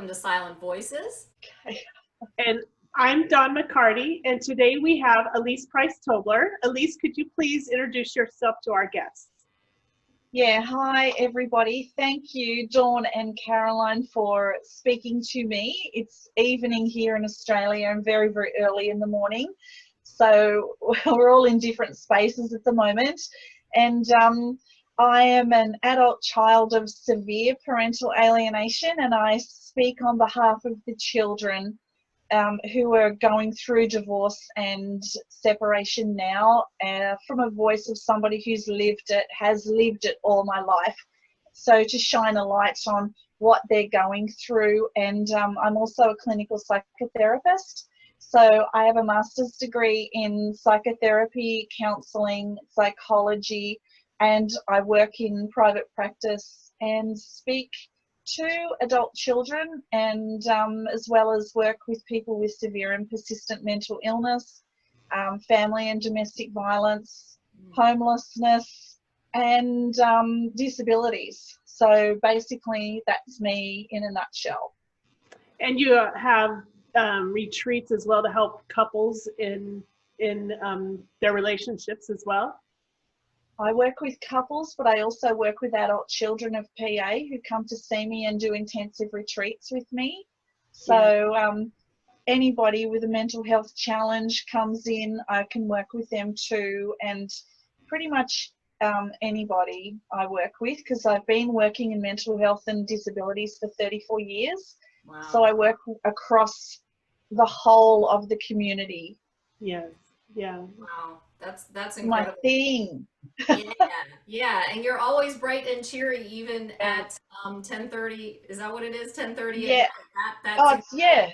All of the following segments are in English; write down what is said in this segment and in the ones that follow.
to Silent Voices. Okay. And I'm McCarty, and today we have Alyse Price-Tobler. Alyse, could you please introduce yourself to our guests? Yeah, hi everybody. Thank you, Dawn and Caroline, for speaking to me. It's evening here in Australia and very, very early in the morning. So we're all in different spaces at the moment. And I am an adult child of severe parental alienation, and I speak on behalf of the children who are going through divorce and separation now, from a voice of somebody who's has lived it all my life. So to shine a light on what they're going through. And I'm also a clinical psychotherapist. So I have a master's degree in psychotherapy, counselling, psychology, and I work in private practice and speak to adult children, and as well as work with people with severe and persistent mental illness, family and domestic violence, homelessness, and disabilities. So basically that's me in a nutshell. And you have retreats as well to help couples in their relationships as well? I work with couples, but I also work with adult children of PA who come to see me and do intensive retreats with me. So anybody with a mental health challenge comes in, I can work with them too, and pretty much anybody I work with, because I've been working in mental health and disabilities for 34 years. Wow. So I work across the whole of the community. Yes, yeah. Wow, that's incredible. My thing. Yeah, and you're always bright and cheery, even at 10:30. Is that what it is? 10:30. Yeah. That's Yeah.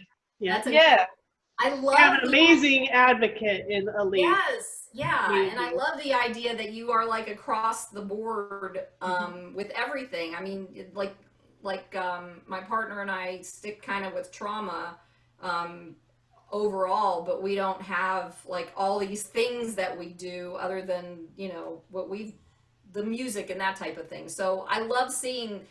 I love. You have an amazing advocate in Alyse. Yes, yeah, and I love the idea that you are like across the board with everything. I mean, like my partner and I stick kind of with trauma overall, but we don't have like all these things that we do other than, you know, the music and that type of thing. So I love seeing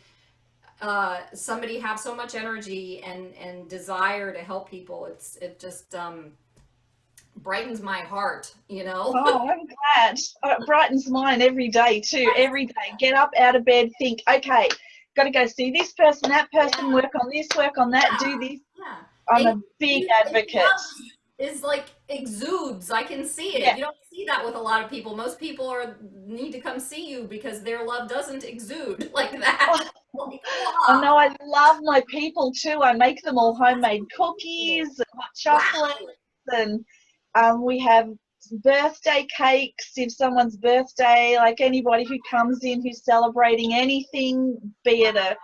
somebody have so much energy and desire to help people. It just brightens my heart, you know. Oh, I'm glad. It brightens mine every day too. Every day, get up out of bed, think, okay, got to go see this person, that person, work on this, work on that, do this. Yeah. I'm a big advocate. Is like exudes. I can see it. Yeah. You don't see that with a lot of people. Most people need to come see you because their love doesn't exude like that. Oh no, I love my people too. I make them all homemade cookies and hot chocolates, and we have birthday cakes if someone's birthday, like anybody who comes in who's celebrating anything, be it a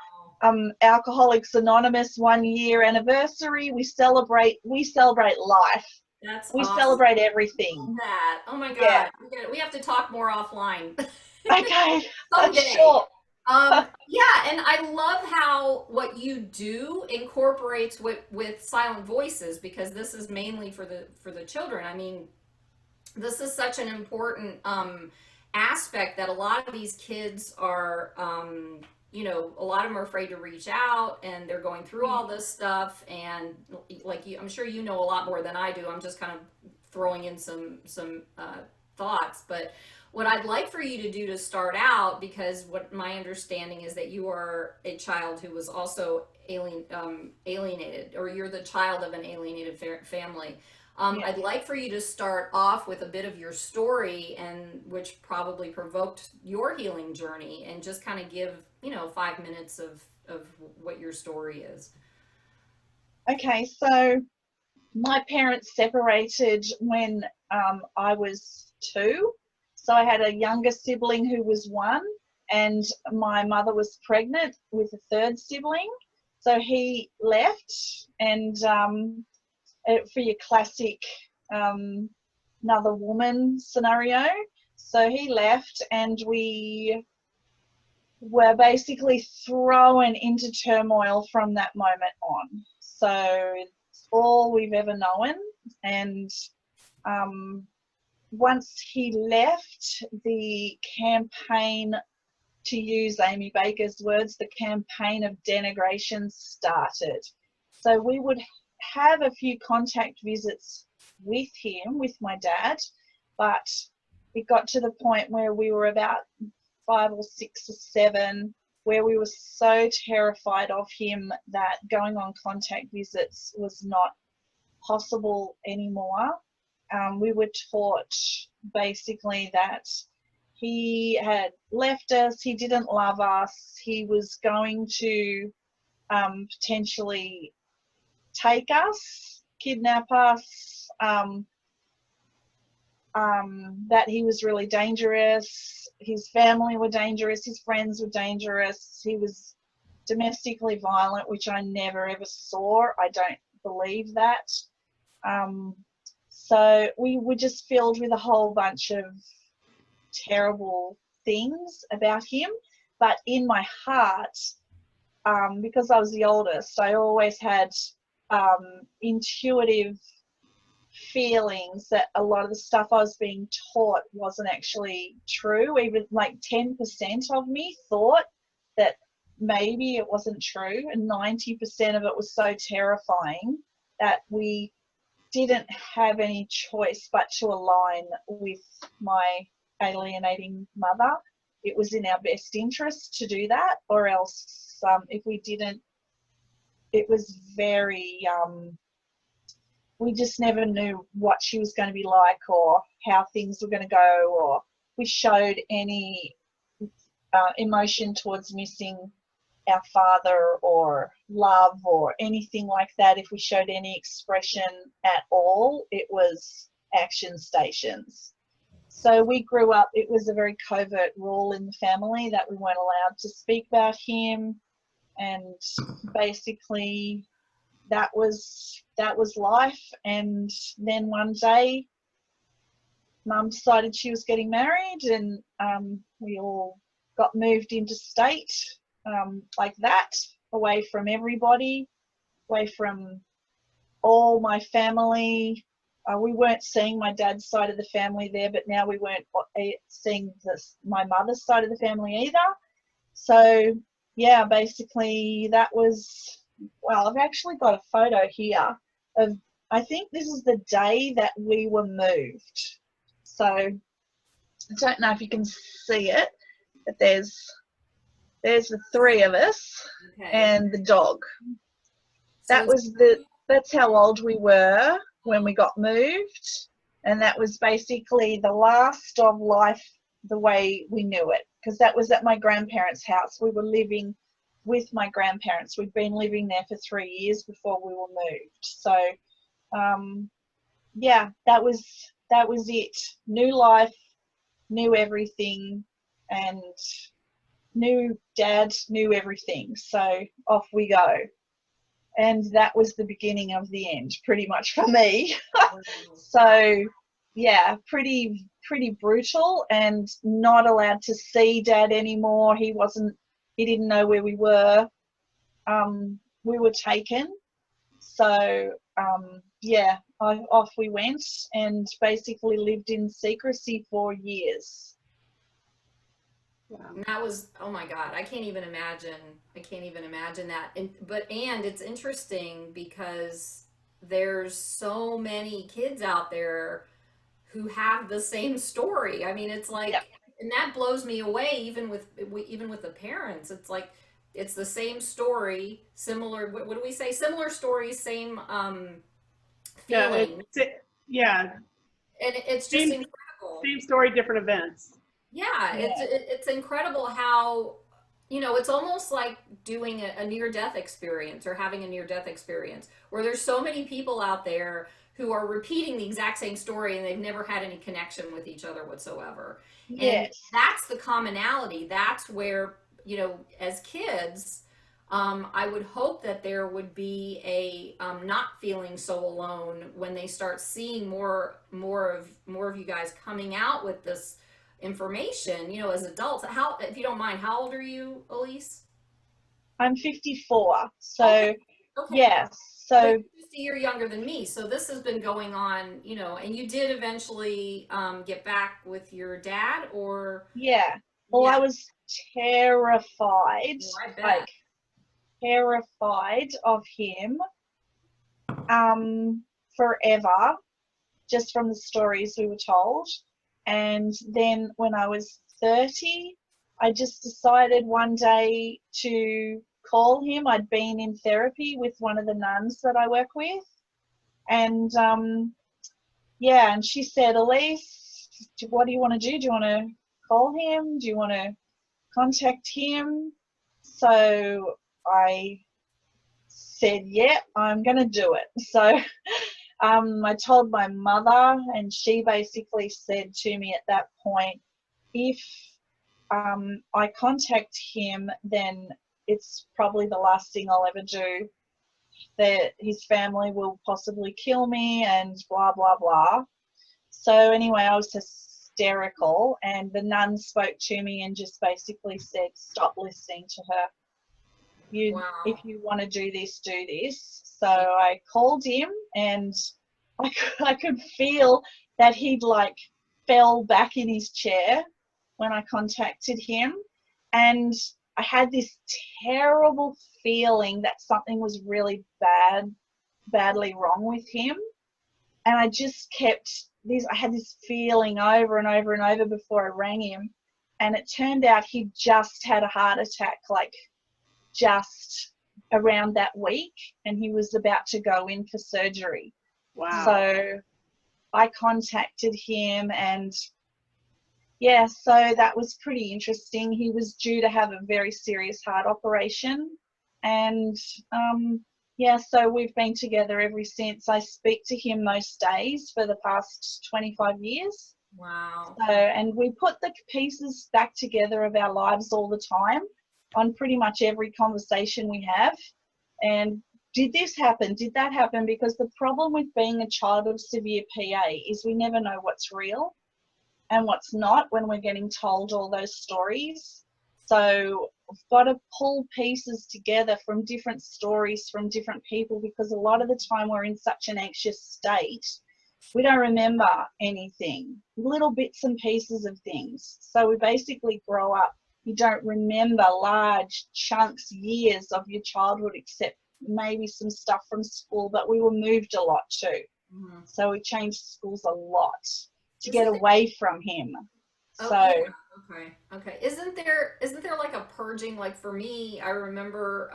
Alcoholics Anonymous 1 year anniversary, we celebrate life. We awesome. celebrate everything. That. Oh my God. Yeah. We have to talk more offline. Okay. Someday. Sure. Yeah, and I love how what you do incorporates with Silent Voices, because this is mainly for the children. I mean, this is such an important aspect that a lot of these kids are you know, a lot of them are afraid to reach out, and they're going through all this stuff, and like I'm sure you know a lot more than I do. I'm just kind of throwing in some thoughts, but what I'd like for you to do to start out, because what my understanding is that you are a child who was also alienated, or you're the child of an alienated family. I'd like for you to start off with a bit of your story, and which probably provoked your healing journey, and just kind of give, you know, 5 minutes of what your story is. Okay, so my parents separated when I was 2. So I had a younger sibling who was 1, and my mother was pregnant with a 3rd sibling. So he left, and for your classic another woman scenario. So he left, and we were basically thrown into turmoil from that moment on. So it's all we've ever known. And once he left, the campaign, to use Amy Baker's words, the campaign of denigration started. So we would have a few contact visits with him, with my dad, but it got to the point where we were about 5 or 6 or 7, where we were so terrified of him that going on contact visits was not possible anymore. We were taught basically that he had left us, he didn't love us, he was going to potentially take us, kidnap us, that he was really dangerous, his family were dangerous, his friends were dangerous, he was domestically violent, which I never ever saw. I don't believe that. So we were just filled with a whole bunch of terrible things about him. But in my heart, because I was the oldest, I always had intuitive feelings that a lot of the stuff I was being taught wasn't actually true. Even like 10% of me thought that maybe it wasn't true, and 90% of it was so terrifying that we didn't have any choice but to align with my alienating mother. It was in our best interest to do that, or else if we didn't, it was very we just never knew what she was going to be like or how things were going to go, or we showed any emotion towards missing our father or love or anything like that. If we showed any expression at all, it was action stations. So we grew up, it was a very covert rule in the family that we weren't allowed to speak about him, and basically that was life. And then one day Mum decided she was getting married, and we all got moved interstate like that, away from everybody, away from all my family. We weren't seeing my dad's side of the family there, but now we weren't seeing my mother's side of the family either. So yeah, basically that was, well, I've actually got a photo here of, I think this is the day that we were moved. So I don't know if you can see it, but there's the 3 of us, Okay. and the dog. So That's how old we were when we got moved, and that was basically the last of life the way we knew it, because that was at my grandparents' house. We were living with my grandparents. We'd been living there for 3 years before we were moved. So yeah, that was it. New life, new everything, and new dad, knew everything. So off we go. And that was the beginning of the end, pretty much for me. So yeah, pretty brutal, and not allowed to see dad anymore. He didn't know where we were. We were taken. So yeah, off we went, and basically lived in secrecy for years. And that was, oh my God, I can't even imagine that. And it's interesting because there's so many kids out there who have the same story. I mean, it's like, Yep. and that blows me away. Even with the parents, it's like it's the same story, similar. What do we say? Similar stories, same feeling, Yeah, and it's just same incredible. same story, different events. Yeah, Yeah. it's incredible how, it's almost like doing a near-death experience or having a near-death experience where there's so many people out there who are repeating the exact same story and they've never had any connection with each other whatsoever. And Yes. that's the commonality. That's where, as kids, I would hope that there would be a not feeling so alone when they start seeing more of you guys coming out with this information, as adults. How, if you don't mind, how old are you, Alyse? I'm 54. So Okay. yeah. So So you're just a year younger than me. So this has been going on, and you did eventually get back with your dad, or yeah. Well, yeah. I was terrified, Well, I bet. like terrified of him forever, just from the stories we were told. And then when I was 30, I just decided one day to call him. I'd been in therapy with one of the nuns that I work with. And yeah, and she said, Alyse, what do you want to do? Do you want to call him? Do you want to contact him? So I said, yeah, I'm going to do it. So I told my mother, and she basically said to me at that point, if I contact him, then it's probably the last thing I'll ever do. That his family will possibly kill me and blah, blah, blah. So anyway, I was hysterical, and the nun spoke to me and just basically said, stop listening to her. If Wow. you want to do this, do this. So I called him, and I could feel that he'd like fell back in his chair when I contacted him. And I had this terrible feeling that something was really badly wrong with him. And I just kept this, I had this feeling over and over and over before I rang him. And it turned out he just had a heart attack, like just around that week, and he was about to go in for surgery. Wow. So I contacted him, and yeah, so that was pretty interesting. He was due to have a very serious heart operation, and yeah, so we've been together ever since. I speak to him most days for the past 25 years. Wow. So, and we put the pieces back together of our lives all the time on pretty much every conversation we have. And did this happen? Did that happen? Because the problem with being a child of severe PA is we never know what's real and what's not when we're getting told all those stories. So I've got to pull pieces together from different stories from different people, because a lot of the time we're in such an anxious state, we don't remember anything, little bits and pieces of things. So we basically grow up, you don't remember large chunks, years of your childhood, except maybe some stuff from school, but we were moved a lot too. Mm-hmm. So we changed schools a lot to Isn't get there, away from him. oh, So yeah. Okay. Isn't there like a purging? Like for me, I remember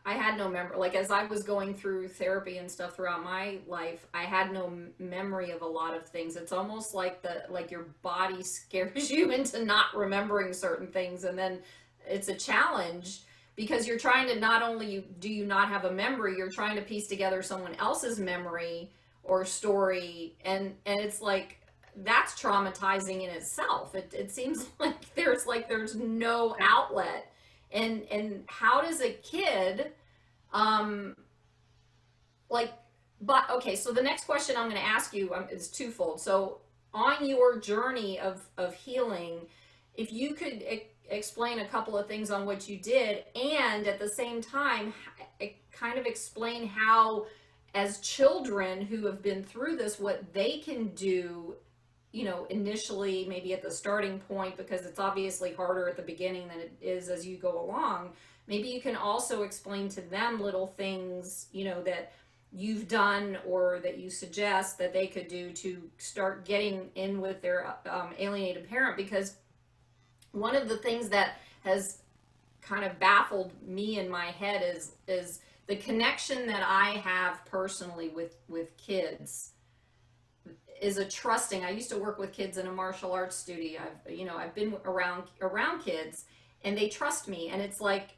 I had no memory. Like as I was going through therapy and stuff throughout my life, I had no memory of a lot of things. It's almost like your body scares you into not remembering certain things, and then it's a challenge because you're trying to not only do you not have a memory, you're trying to piece together someone else's memory or story, and it's like that's traumatizing in itself. It seems like there's no outlet. And how does a kid um like but okay, so the next question I'm going to ask you is twofold. So on your journey of healing, if you could explain a couple of things on what you did, and at the same time kind of explain how, as children who have been through this, what they can do, initially, maybe at the starting point, because it's obviously harder at the beginning than it is as you go along. Maybe you can also explain to them little things, that you've done or that you suggest that they could do to start getting in with their alienated parent. Because one of the things that has kind of baffled me in my head is the connection that I have personally with kids is a trusting. I used to work with kids in a martial arts studio. I've been around kids, and they trust me, and it's like,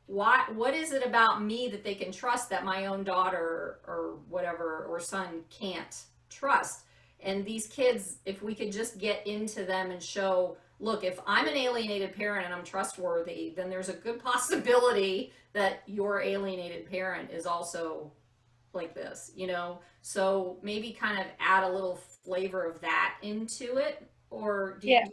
what is it about me that they can trust that my own daughter or whatever or son can't trust? And these kids, if we could just get into them and show, look, if I'm an alienated parent and I'm trustworthy, then there's a good possibility that your alienated parent is also like this, so maybe kind of add a little flavor of that into it. Or yeah,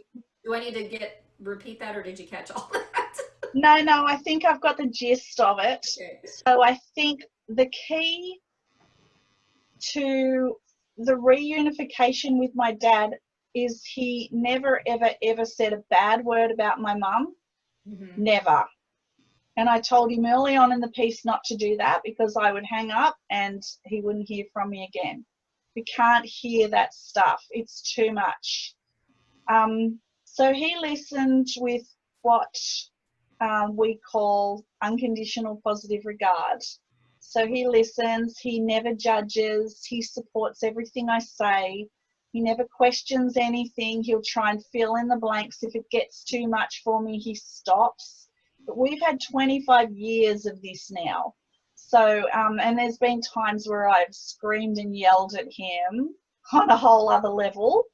do I need to repeat that, or did you catch all that? no, I think I've got the gist of it. Okay. So I think the key to the reunification with my dad is he never, ever, ever said a bad word about my mum. Mm-hmm. Never. And I told him early on in the piece not to do that because I would hang up and he wouldn't hear from me again. You can't hear that stuff. It's too much. So he listened with what we call unconditional positive regard. So he listens, he never judges, he supports everything I say, he never questions anything, he'll try and fill in the blanks. If it gets too much for me, he stops. But we've had 25 years of this now. So, and there's been times where I've screamed and yelled at him on a whole other level.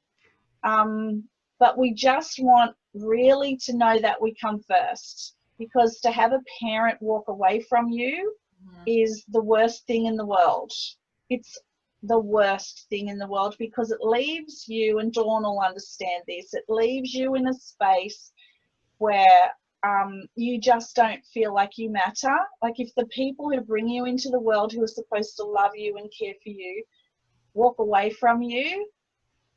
But we just want really to know that we come first, because to have a parent walk away from you is the worst thing in the world. It's the worst thing in the world because it leaves you, and Dawn will understand this, it leaves you in a space where you just don't feel like you matter. Like if the people who bring you into the world, who are supposed to love you and care for you, walk away from you,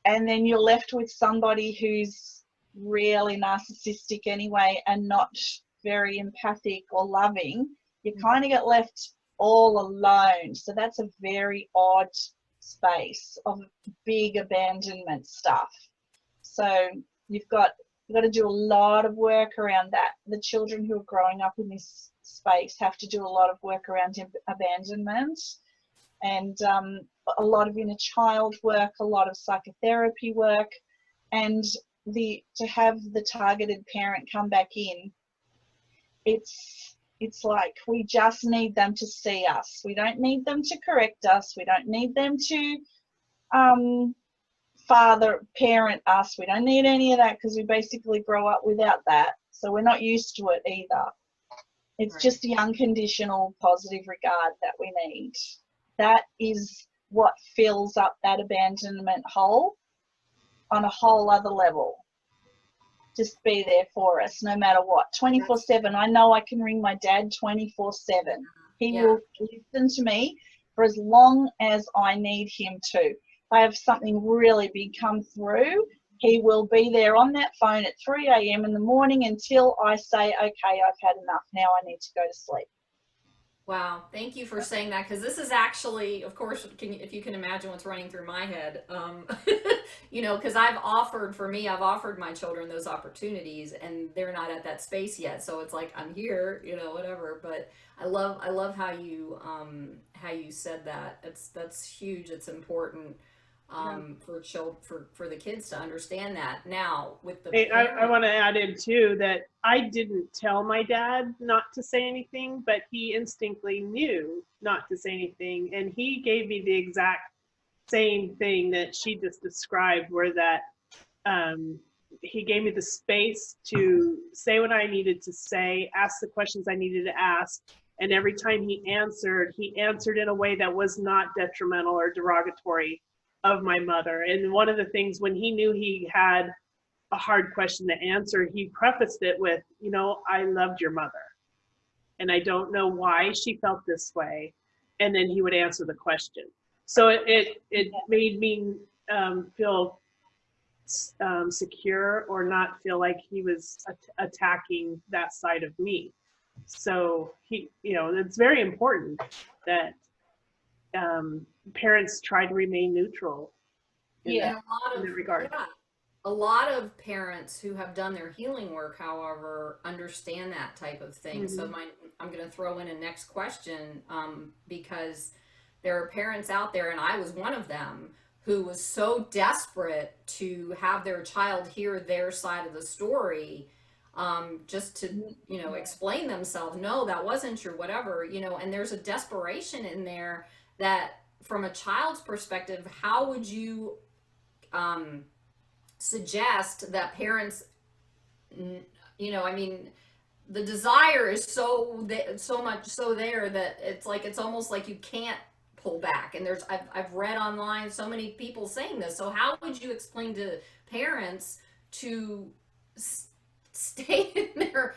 and then you're left with somebody who's really narcissistic anyway and not very empathic or loving, you kind of get left all alone. So that's a very odd space of big abandonment stuff. So you've got to do a lot of work around that. The children who are growing up in this space have to do a lot of work around abandonment, and a lot of inner child work, a lot of psychotherapy work, and to have the targeted parent come back in, it's like we just need them to see us. We don't need them to correct us. We don't need them to parent us. We don't need any of that because we basically grow up without that. So we're not used to it either. It's Right. just the unconditional positive regard that we need. That is what fills up that abandonment hole on a whole other level. Just be there for us no matter what. 24/7. I know I can ring my dad 24/7. He will listen to me for as long as I need him to. If I have something really big come through, he will be there on that phone at 3 a.m. in the morning until I say, okay, I've had enough. Now I need to go to sleep. Wow, thank you for saying that, because this is actually, of course, if you can imagine what's running through my head, because I've offered my children those opportunities, and they're not at that space yet. So it's like I'm here, whatever. But I love how you said that. That's huge. It's important for the kids to understand that. Now with the Hey, I want to add in too that I didn't tell my dad not to say anything, but he instinctively knew not to say anything, and he gave me the exact same thing that she just described, where that he gave me the space to say what I needed to say, ask the questions I needed to ask, and every time he answered in a way that was not detrimental or derogatory of my mother. And one of the things, when he knew he had a hard question to answer, he prefaced it with, I loved your mother, and I don't know why she felt this way. And then he would answer the question. So it made me feel secure, or not feel like he was attacking that side of me. So it's very important that parents try to remain neutral in that regard. Yeah, a lot of parents who have done their healing work, however, understand that type of thing. Mm-hmm. So I'm going to throw in a next question, because there are parents out there, and I was one of them, who was so desperate to have their child hear their side of the story, just to, explain themselves. No, that wasn't true, whatever, and there's a desperation in there that, from a child's perspective, how would you suggest that parents, the desire is so much so there that it's almost like you can't pull back. And I've read online so many people saying this. So how would you explain to parents to stay in there,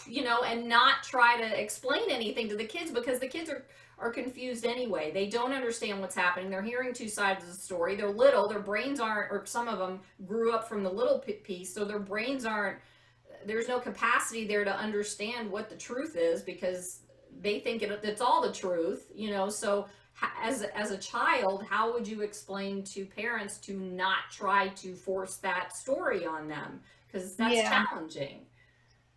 and not try to explain anything to the kids, because the kids are confused anyway. They don't understand what's happening. They're hearing two sides of the story. They're little. Their brains aren't, or some of them grew up from the little piece, so their brains aren't there's no capacity there to understand what the truth is, because they think it's all the truth, you know. So as a child, how would you explain to parents to not try to force that story on them, because that's Yeah. challenging.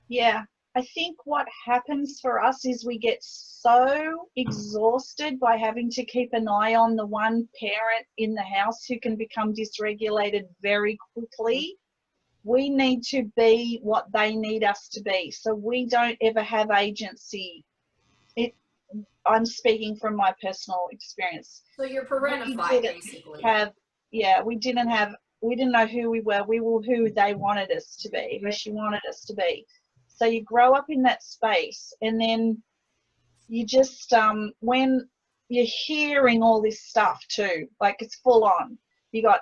Yeah. I think what happens for us is we get so exhausted by having to keep an eye on the one parent in the house who can become dysregulated very quickly. We need to be what they need us to be, so we don't ever have agency. I'm speaking from my personal experience. So you're We parentified, didn't basically. have, yeah, we didn't know who we were. We were who they wanted us to be, who she wanted us to be. So you grow up in that space, and then you just, when you're hearing all this stuff too, like it's full on. You got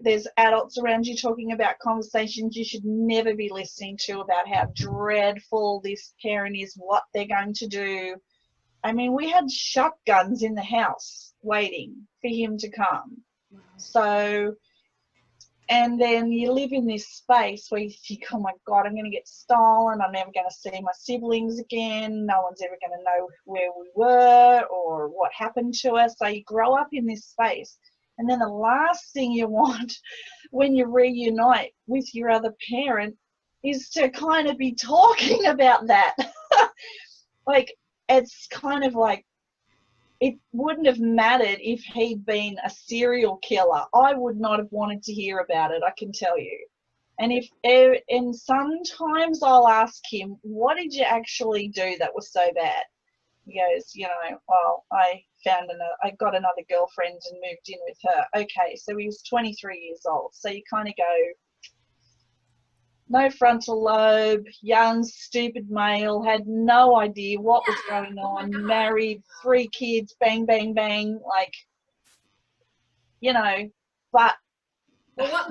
there's adults around you talking about conversations you should never be listening to about how dreadful this parent is, what they're going to do. I mean, we had shotguns in the house waiting for him to come. So, and then you live in this space where you think, oh my God, I'm going to get stolen. I'm never going to see my siblings again. No one's ever going to know where we were or what happened to us. So you grow up in this space. And then the last thing you want when you reunite with your other parent is to kind of be talking about that. Like, it's kind of like, it wouldn't have mattered if he'd been a serial killer. I would not have wanted to hear about it, I can tell you. And sometimes I'll ask him, what did you actually do that was so bad? He goes, well, I got another girlfriend and moved in with her. Okay, so he was 23 years old. So you kind of go, no frontal lobe, young, stupid male, had no idea what was going on, married, 3 kids, bang, bang, bang, like, but well,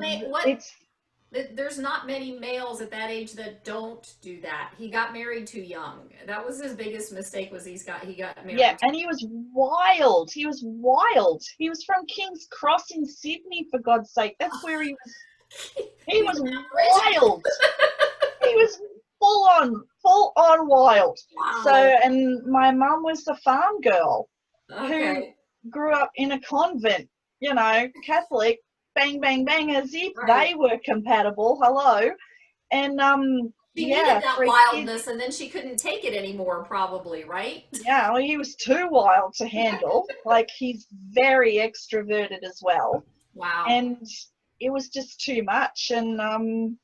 there's not many males at that age that don't do that. He got married too young. That was his biggest mistake, was he got married. Yeah, and he was wild. He was wild. He was from King's Cross in Sydney, for God's sake. That's where he was. He was wild. He was full on wild. Wow. So, and my mum was the farm girl Okay. who grew up in a convent, Catholic, bang, bang, bang, as if Right. they were compatible. Hello. And, She yeah, needed that 3 wildness, kids. and then she couldn't take it anymore, probably, right? Yeah, well, he was too wild to handle. Like, he's very extroverted as well. Wow. And it was just too much. And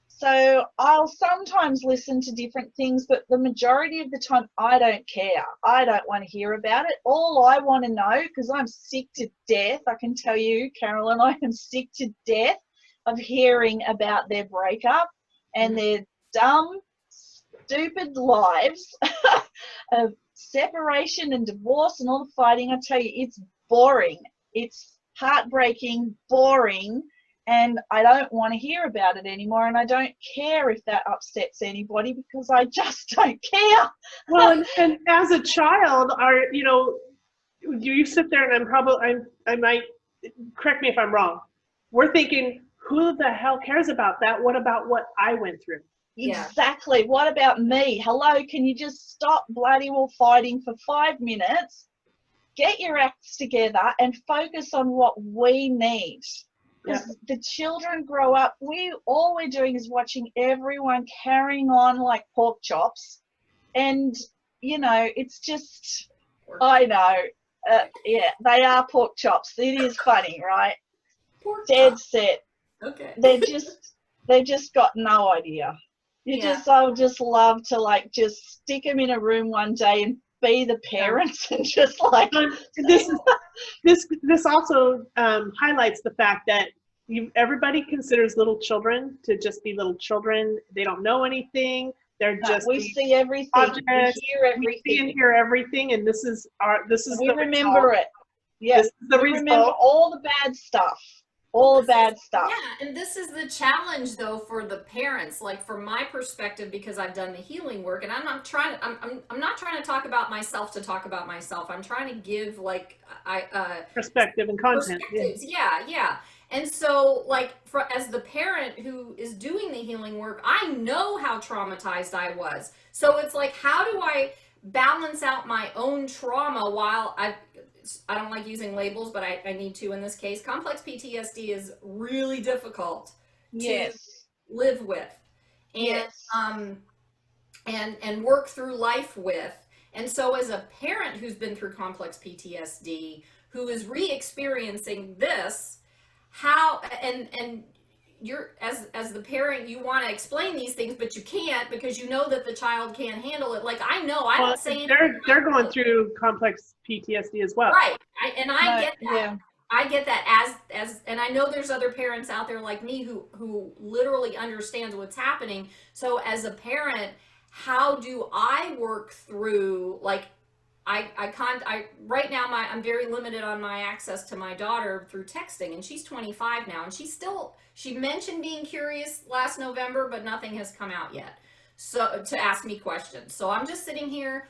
so I'll sometimes listen to different things, but the majority of the time I don't care. I don't want to hear about it. All I want to know, because I'm sick to death, I can tell you, Carolyn, I am sick to death of hearing about their breakup and their dumb, stupid lives of separation and divorce and all the fighting. I tell you, it's boring. It's heartbreaking, boring, and I don't want to hear about it anymore, and I don't care if that upsets anybody, because I just don't care. Well, and as a child, you sit there, and I might, correct me if I'm wrong, we're thinking, who the hell cares about that? What about what I went through? Exactly. What about me? Hello, can you just stop bloody well fighting for 5 minutes, get your acts together, and focus on what we need? Because the children grow up, all we're doing is watching everyone carrying on like pork chops, and it's just, I know, yeah, they are pork chops. It is funny, right? Dead set. Okay. They've just got no idea. I would just love to just stick them in a room one day and be the parents and just like. This also highlights the fact that everybody considers little children to just be little children. They don't know anything. They're just we see everything. Objects. We hear everything. We see and hear everything, and this is we the remember result. it. Yeah, we remember all the bad stuff. All the bad stuff. Yeah, and this is the challenge, though, for the parents. Like, from my perspective, because I've done the healing work, and I'm not trying to talk about myself to talk about myself. I'm trying to give perspective and content. Perspectives. Yeah. And so, like, as the parent who is doing the healing work, I know how traumatized I was. So it's like, how do I balance out my own trauma while I don't like using labels, but I need to in this case. Complex PTSD is really difficult to Yes. live with and Yes. and work through life with. And so as a parent who's been through complex PTSD, who is re-experiencing this, how and you're as the parent, you want to explain these things, but you can't because you know that the child can't handle it. Like, I know I Well, don't say anything. they're going through complex PTSD as well. Right. I No, get that. yeah. I get that as and I know there's other parents out there like me who literally understands what's happening. So as a parent, how do I work through, like, I can't, right now I'm very limited on my access to my daughter through texting, and she's 25 now, and she mentioned being curious last November, but nothing has come out yet. So to ask me questions. So I'm just sitting here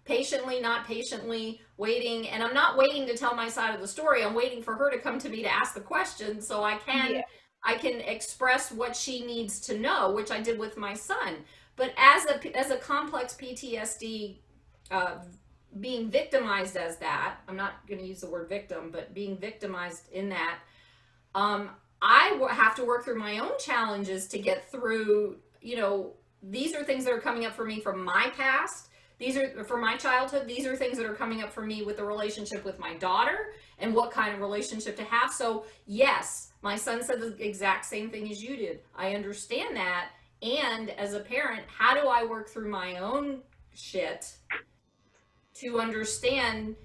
patiently, not patiently, waiting. And I'm not waiting to tell my side of the story. I'm waiting for her to come to me to ask the question so Yeah. I can express what she needs to know, which I did with my son. But as a complex PTSD, uh, being victimized as that, I'm not going to use the word victim, but being victimized in that, um, have to work through my own challenges to get through. These are things that are coming up for me from my past. These are from my childhood. These are things that are coming up for me with the relationship with my daughter and what kind of relationship to have. So yes, my son said the exact same thing as you did. I understand that. And as a parent, how do I work through my own shit to understand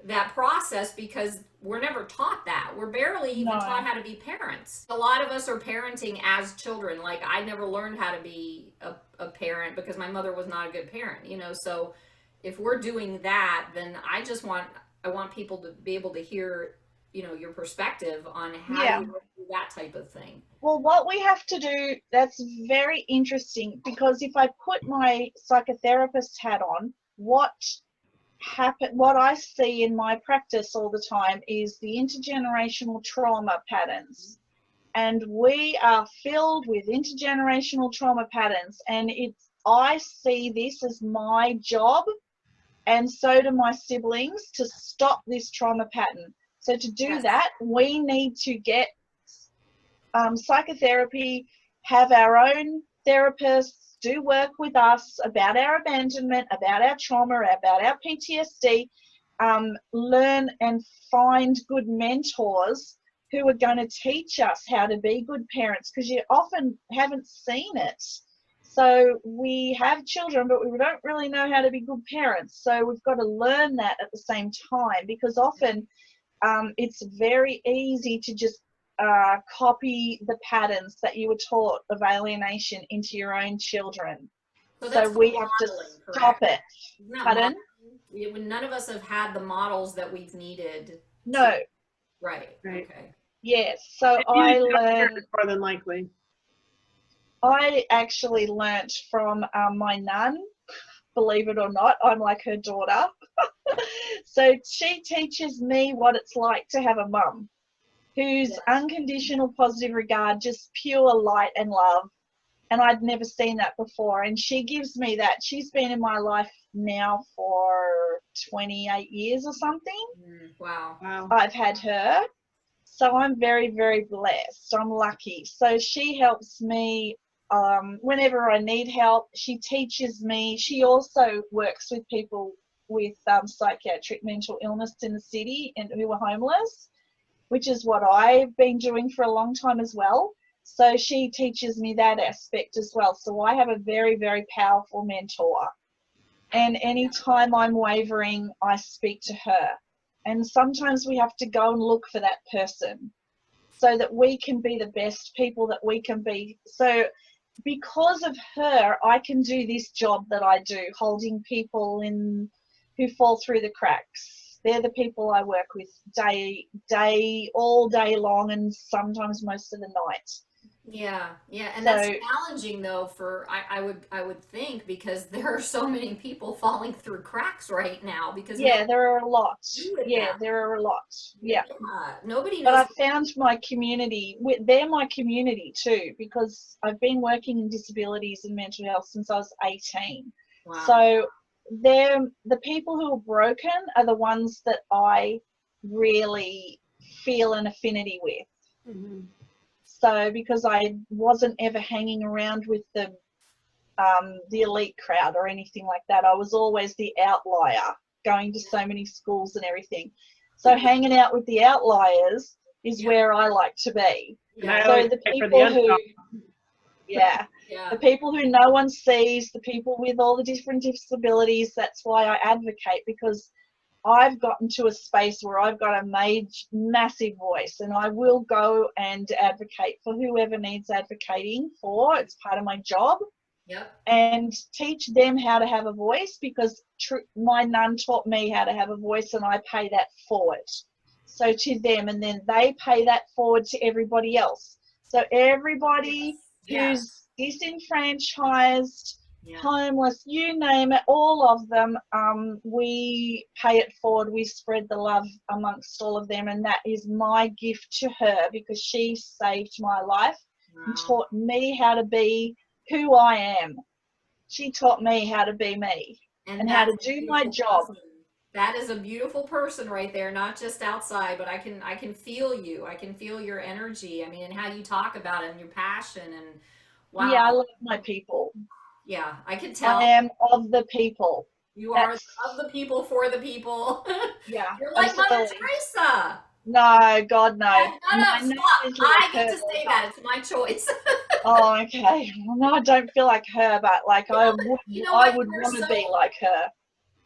that process, because we're never taught that. We're barely even No. taught how to be parents. A lot of us are parenting as children. Like, I never learned how to be a parent because my mother was not a good parent, so if we're doing that, then I want people to be able to hear, your perspective on how Yeah. you work through that type of thing. Well, what we have to do, that's very interesting, because if I put my psychotherapist hat on, what I see in my practice all the time is the intergenerational trauma patterns. And we are filled with intergenerational trauma patterns, and I see this as my job, and so do my siblings, to stop this trauma pattern. So to do Yes. that, we need to get psychotherapy, have our own therapists do work with us about our abandonment, about our trauma, about our PTSD, learn and find good mentors who are going to teach us how to be good parents, because you often haven't seen it. So we have children, but we don't really know how to be good parents. So we've got to learn that at the same time, because often it's very easy to just copy the patterns that you were taught of alienation into your own children. So we have to stop it. Pardon? None of us have had the models that we've needed. No. Right. Right. Okay. Yes. So And I you learned. more than likely. I actually learnt from my nun. Believe it or not, I'm like her daughter. So she teaches me what it's like to have a mum whose unconditional positive regard, just pure light and love. And I'd never seen that before. And she gives me that. She's been in my life now for 28 years or something. Wow. I've had her. So I'm very, very blessed. I'm lucky. So she helps me whenever I need help. She teaches me. She also works with people with psychiatric mental illness in the city and who are homeless, which is what I've been doing for a long time as well. So she teaches me that aspect as well. So I have a very, very powerful mentor. And anytime I'm wavering, I speak to her. And sometimes we have to go and look for that person so that we can be the best people that we can be. So because of her, I can do this job that I do, holding people who fall through the cracks. They're the people I work with all day long, and sometimes most of the night. Yeah, yeah, and that's So challenging though for I would think because there are so many people falling through cracks right now because yeah, nobody there are a lot. knew it Yeah, now. there are a lot. Yeah. Nobody But knows. I found my community, they're my community too, because I've been working in disabilities and mental health since I was 18. Wow. So they're the people who are broken are the ones that I really feel an affinity with. Mhm. So because I wasn't ever hanging around with the elite crowd or anything like that, I was always the outlier, going to so many schools and everything. So hanging out with the outliers is Yep. where I like to be. And I Yeah. always So the pray for the people who, underdog. yeah, Yeah. the people who no one sees, the people with all the different disabilities, that's why I advocate, because I've gotten to a space where I've got a massive voice, and I will go and advocate for whoever needs advocating for. It's part of my job, Yep. and teach them how to have a voice, because my nun taught me how to have a voice, and I pay that forward. So to them, and then they pay that forward to everybody else. So everybody Yes. Yes. who's disenfranchised, Yeah. homeless, you name it, all of them, we pay it forward. We spread the love amongst all of them, and that is my gift to her, because she saved my life and Wow. taught me how to be who I am. She taught me how to be me And and how that's to a do my beautiful job. person. That is a beautiful person right there, not just outside, but I can feel you. I can feel your energy. I mean, and how you talk about it and your passion and Yeah, I wow. love my people. Yeah, I can I tell am of the people. you are That's, of the people for the people. yeah, You're like Mother absolutely. Teresa. No, God, no. Shut My up, name stop. is like I get her. to say that. It's my choice. Oh, okay. No, I don't feel like her, but like You know I what? would You're want to so be like her.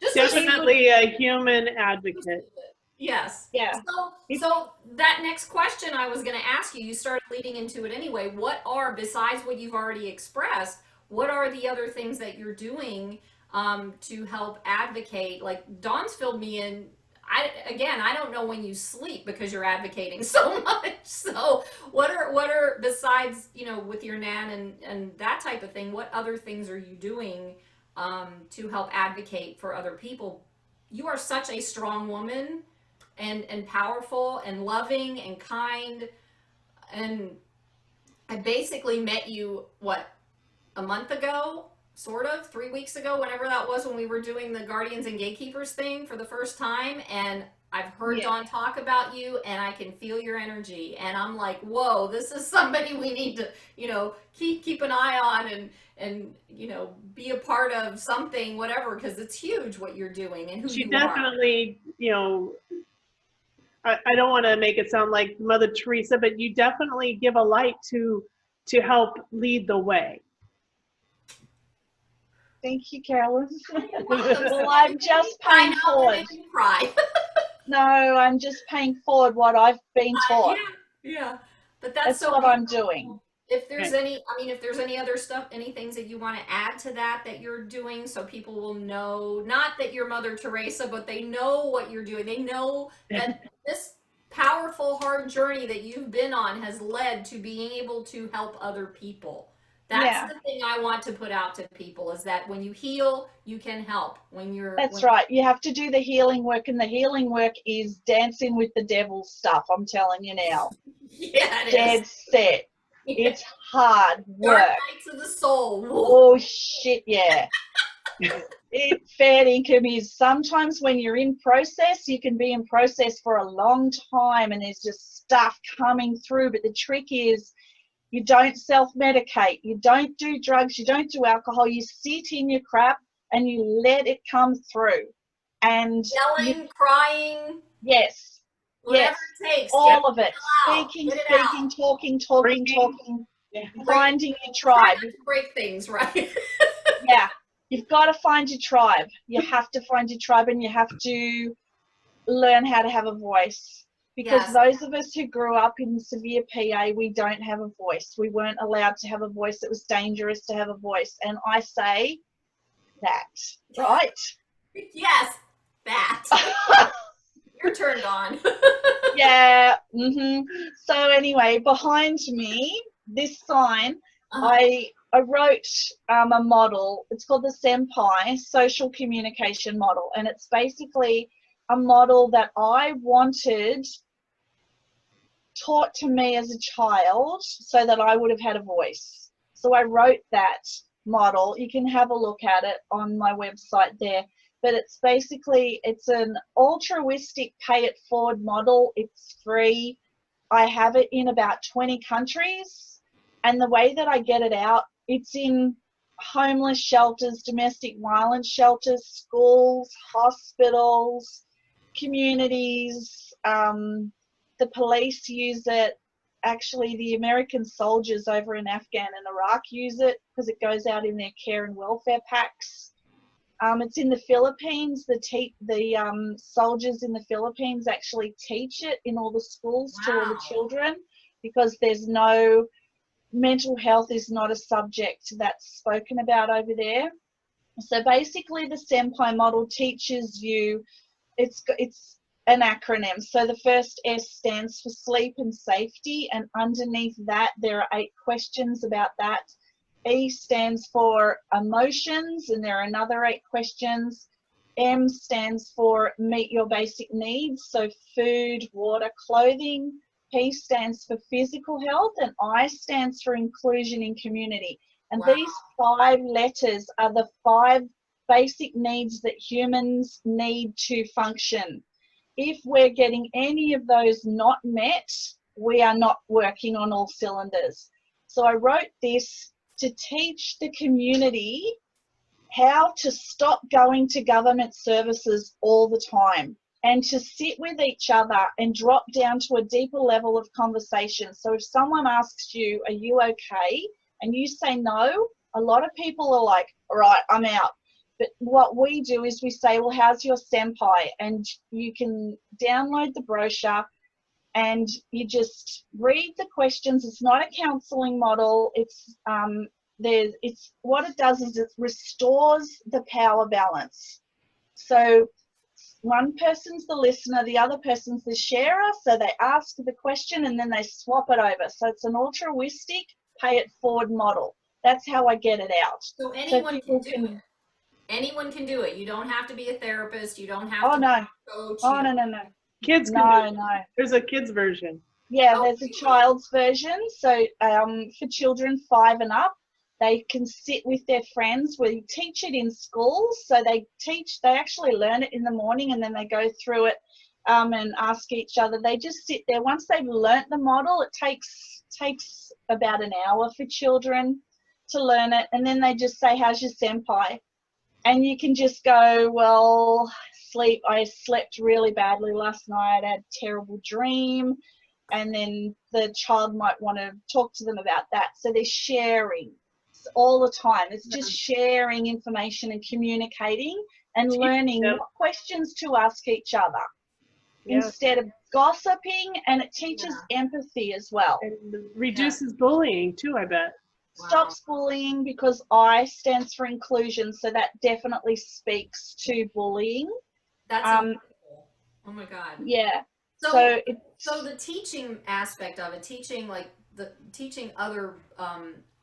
just She would, Definitely a human advocate. yes. yeah. So that next question I was going to ask you, you started leading into it anyway. What are, besides what you've already expressed, what are the other things that you're doing to help advocate? Like Dawn's filled me in. I don't know when you sleep because you're advocating so much. So what are besides, you know, with your nan and that type of thing, what other things are you doing to help advocate for other people? You are such a strong woman and powerful and loving and kind, and I basically met you what, a month ago, sort of 3 weeks ago, whenever that was, when we were doing the guardians and gatekeepers thing for the first time, and I've heard Yeah. Dawn talk about you and I can feel your energy and I'm like, whoa, this is somebody we need to, you know, keep an eye on and you know, be a part of something, whatever, because it's huge what you're doing and who She you are. definitely, you know, I don't want to make it sound like Mother Teresa, but you definitely give a light to help lead the way. Thank you, Carolyn. You're welcome. Well, See, I'm everything made me just cry paying now, they forward. make me cry. No, I'm just paying forward what I've been Yeah, taught. yeah. But that's That's so what I'm beautiful. doing. If there's Okay. any, I mean, if there's any other stuff, any things that you want to add to that that you're doing so people will know, not that you're Mother Teresa, but they know what you're doing. They know that this powerful, hard journey that you've been on has led to being able to help other people. That's Yeah, the thing I want to put out to people is that when you heal, you can help. that's right. You have to do the healing work, and the healing work is dancing with the devil stuff. I'm telling you now. yeah, it is. Dead set. It's hard Dark work. nights of the soul. Woo. Oh shit, yeah. It fair income is sometimes when you're in process, you can be in process for a long time and there's just stuff coming through. But the trick is you don't self-medicate, you don't do drugs, you don't do alcohol, you sit in your crap and you let it come through. And you, Yelling, crying, yes, whatever yes, it takes, get all of it. it out, Speaking, get it speaking, out. talking, talking, Breathing. talking, Yeah. finding your Try tribe. not to break things, right? Yeah, you've got to find your tribe. You have to find your tribe, and you have to learn how to have a voice. Because Yes. those of us who grew up in severe PA, we don't have a voice. We weren't allowed to have a voice. It was dangerous to have a voice. And I say that, right? Yes. That. You're turned on. Yeah. So anyway, behind me, this sign, Uh-huh. I wrote a model. It's called the SEMPI Social Communication Model, and it's basically a model that I wanted taught to me as a child so that I would have had a voice. So I wrote that model. You can have a look at it on my website there. But it's basically, it's an altruistic pay it forward model. It's free. I have it in about 20 countries. And the way that I get it out, it's in homeless shelters, domestic violence shelters, schools, hospitals, communities. The police use it. Actually, the American soldiers over in Afghan and Iraq use it because it goes out in their care and welfare packs. It's in the Philippines. The soldiers in the Philippines actually teach it in all the schools to all the Wow. children, because there's no, mental health is not a subject that's spoken about over there. So basically the SEMPI model teaches you, it's an acronym. So the first S stands for sleep and safety, and underneath that there are 8 questions about that. E stands for emotions, and there are another 8 questions. M stands for meet your basic needs, so food, water, clothing. P stands for physical health, and I stands for inclusion in community. And Wow. these 5 letters are the 5 basic needs that humans need to function. If we're getting any of those not met, we are not working on all cylinders. So I wrote this to teach the community how to stop going to government services all the time and to sit with each other and drop down to a deeper level of conversation. So if someone asks you, are you okay? And you say no, a lot of people are like, all right, I'm out. But what we do is we say, well, how's your SEMPI? And you can download the brochure and you just read the questions. It's not a counselling model. It's what it does is it restores the power balance. So one person's the listener, the other person's the sharer. So they ask the question and then they swap it over. So it's an altruistic pay it forward model. That's how I get it out. So So anyone can people do it. can, Anyone can do it. You don't have to be a therapist. You don't have oh to be no, a coach. oh no, no, no, Kids can do no, it. no. There's a kids version. Yeah, Oh, there's a really? child's version. So for children 5 and up, they can sit with their friends. We teach it in schools. So they actually learn it in the morning and then they go through it and ask each other. They just sit there. Once they've learnt the model, it takes about an hour for children to learn it. And then they just say, how's your SEMPI? And you can just go, well, I slept really badly last night. I had a terrible dream. And then the child might want to talk to them about that. So they're sharing all the time. It's just sharing information and communicating and learning them. what questions to ask each other Yeah. instead of gossiping, and it teaches empathy as well. And reduces bullying too, I bet. Wow. Stops bullying, because I stands for inclusion, so that definitely speaks to bullying. That's incredible. Oh my God. Yeah. So it's, so the teaching aspect of it, teaching other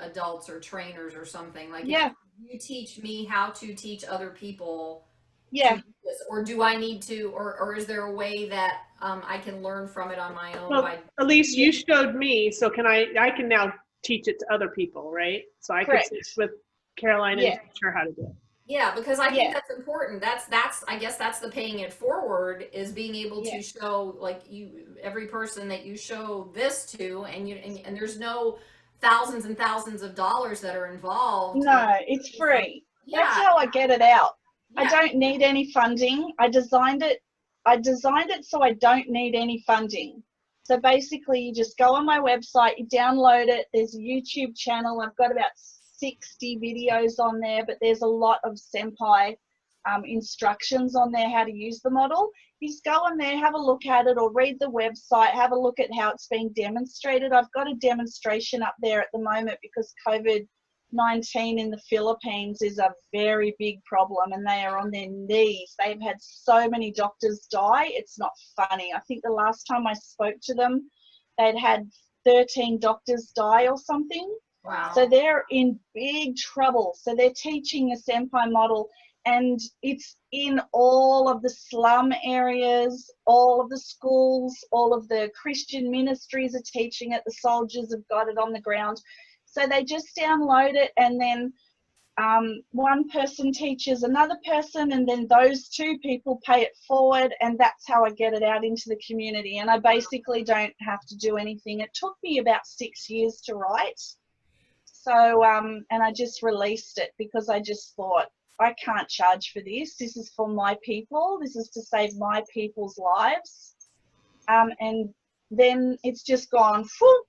adults or trainers or something, like yeah, if you teach me how to teach other people yeah. to do this, or do I need to, or is there a way that I can learn from it on my own? Well, by Alyse, you showed me, so I can now teach it to other people, right? So I could sit with Caroline and teach her how to do it. Yeah, because I think that's important. That's I guess that's the paying it forward, is being able to show, like, every person that you show this to, and there's no thousands and thousands of dollars that are involved. No, it's free. Yeah. That's how I get it out. Yeah. I don't need any funding. I designed it so I don't need any funding. So basically you just go on my website, you download it. There's a YouTube channel. I've got about 60 videos on there, but there's a lot of SEMPI instructions on there how to use the model. You just go on there, have a look at it, or read the website, have a look at how it's being demonstrated. I've got a demonstration up there at the moment because COVID-19 in the Philippines is a very big problem and they are on their knees. They've had so many doctors die. It's not funny. I think the last time I spoke to them, they'd had 13 doctors die or something. Wow. So they're in big trouble. So they're teaching a SEMPI model, and it's in all of the slum areas, all of the schools, all of the Christian ministries are teaching it. The soldiers have got it on the ground. So they just download it, and then one person teaches another person, and then those two people pay it forward, and that's how I get it out into the community. And I basically don't have to do anything. It took me about 6 years to write. So, and I just released it because I just thought, I can't charge for this. This is for my people. This is to save my people's lives. And then it's just gone, whoop.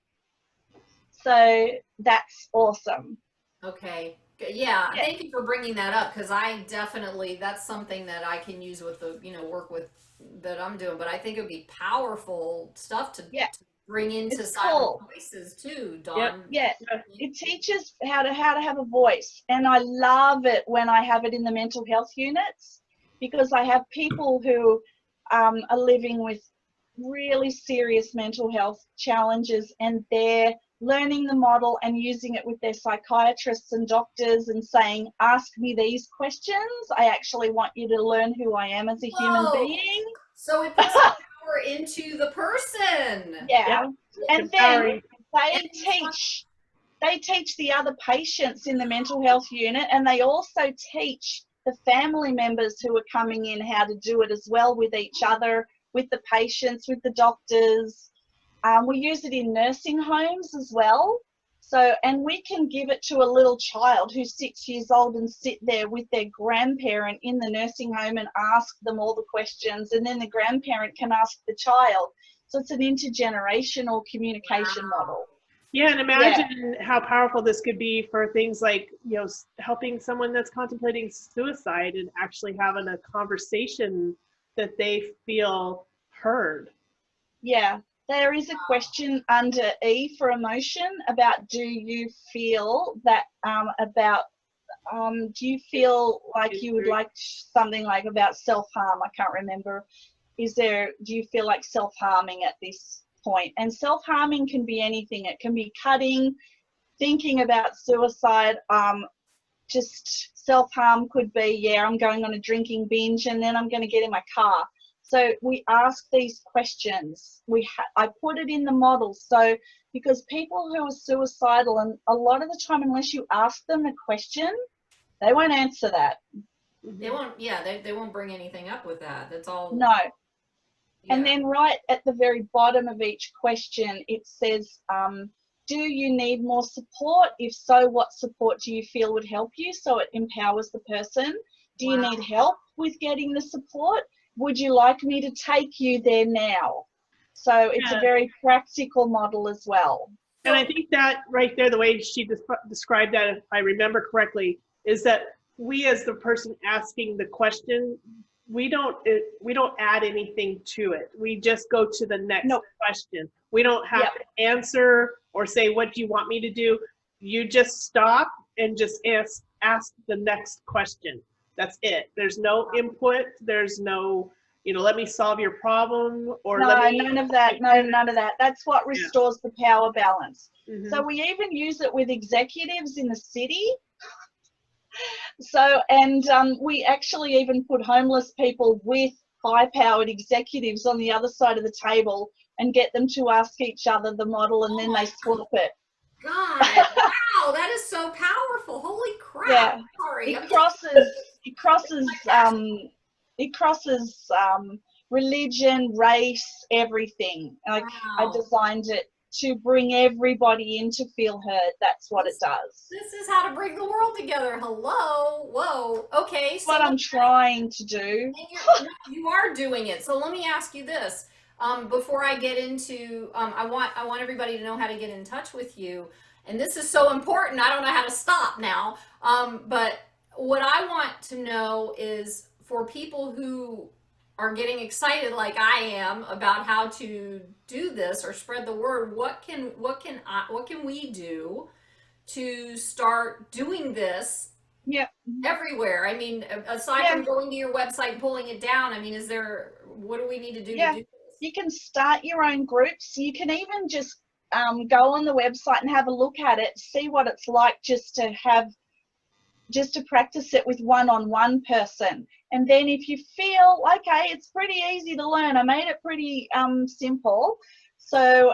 So that's awesome. Okay. Yeah, thank you for bringing that up, because I definitely, that's something that I can use with the, work with that I'm doing, but I think it would be powerful stuff to bring into silent voices too, Dawn. Yep. Yeah, it teaches how to have a voice, and I love it when I have it in the mental health units, because I have people who are living with really serious mental health challenges, and they're learning the model and using it with their psychiatrists and doctors and saying, ask me these questions. I actually want you to learn who I am as a human being. So it puts power into the person. Yeah. And then they teach the other patients in the mental health unit, and they also teach the family members who are coming in how to do it as well, with each other, with the patients, with the doctors. We use it in nursing homes as well. So, and we can give it to a little child who's 6 years old and sit there with their grandparent in the nursing home and ask them all the questions, and then the grandparent can ask the child. So it's an intergenerational communication model. Yeah, and imagine how powerful this could be for things like, helping someone that's contemplating suicide and actually having a conversation that they feel heard. Yeah. There is a question under E for emotion about, do you feel that do you feel like you would like something like about self-harm? I can't remember. Do you feel like self-harming at this point? And self-harming can be anything. It can be cutting, thinking about suicide. Just self-harm could be, I'm going on a drinking binge and then I'm going to get in my car. So we ask these questions. I put it in the model. So because people who are suicidal, and a lot of the time, unless you ask them a question, they won't answer that. They won't. Yeah, they won't bring anything up with that. That's all. No. Yeah. And then right at the very bottom of each question, it says, do you need more support? If so, what support do you feel would help you? So it empowers the person. Do you need help with getting the support? Would you like me to take you there now? So it's a very practical model as well. And I think that right there, the way she described that, if I remember correctly, is that we, as the person asking the question, we don't add anything to it. We just go to the next question. We don't have to answer or say, what do you want me to do? You just stop and just ask the next question. That's it. There's no input. There's no, let me solve your problem, or none of that. No, none of that. That's what restores the power balance. Mm-hmm. So we even use it with executives in the city. So, and we actually even put homeless people with high-powered executives on the other side of the table and get them to ask each other the model, and then they swap it. God, wow, that is so powerful. Holy crap. Yeah. Sorry. It crosses religion, race, everything. Like, I designed it to bring everybody in to feel heard. That's what it does. This is how to bring the world together. Hello. Whoa. Okay. So what I'm trying to do. You are doing it. So let me ask you this. Before I get into, I want everybody to know how to get in touch with you. And this is so important. I don't know how to stop now. But what I want to know is, for people who are getting excited like I am about how to do this or spread the word, what can we do to start doing this everywhere? I mean, aside from going to your website and pulling it down, I mean, what do we need to do to do this? You can start your own groups. You can even just go on the website and have a look at it, see what it's like just to practice it with one-on-one person. And then if you feel, okay, it's pretty easy to learn, I made it pretty simple. So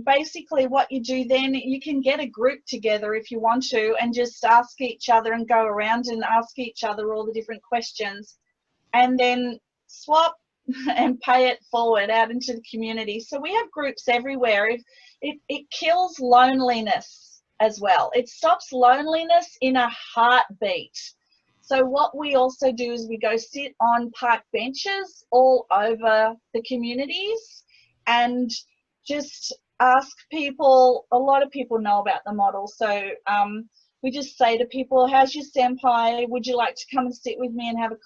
basically what you do then, you can get a group together if you want to and just ask each other and go around and ask each other all the different questions and then swap and pay it forward out into the community. So we have groups everywhere. It kills loneliness as well. It stops loneliness in a heartbeat. So what we also do is we go sit on park benches all over the communities and just ask people. A lot of people know about the model. So we just say to people, how's your senpai? Would you like to come and sit with me and have a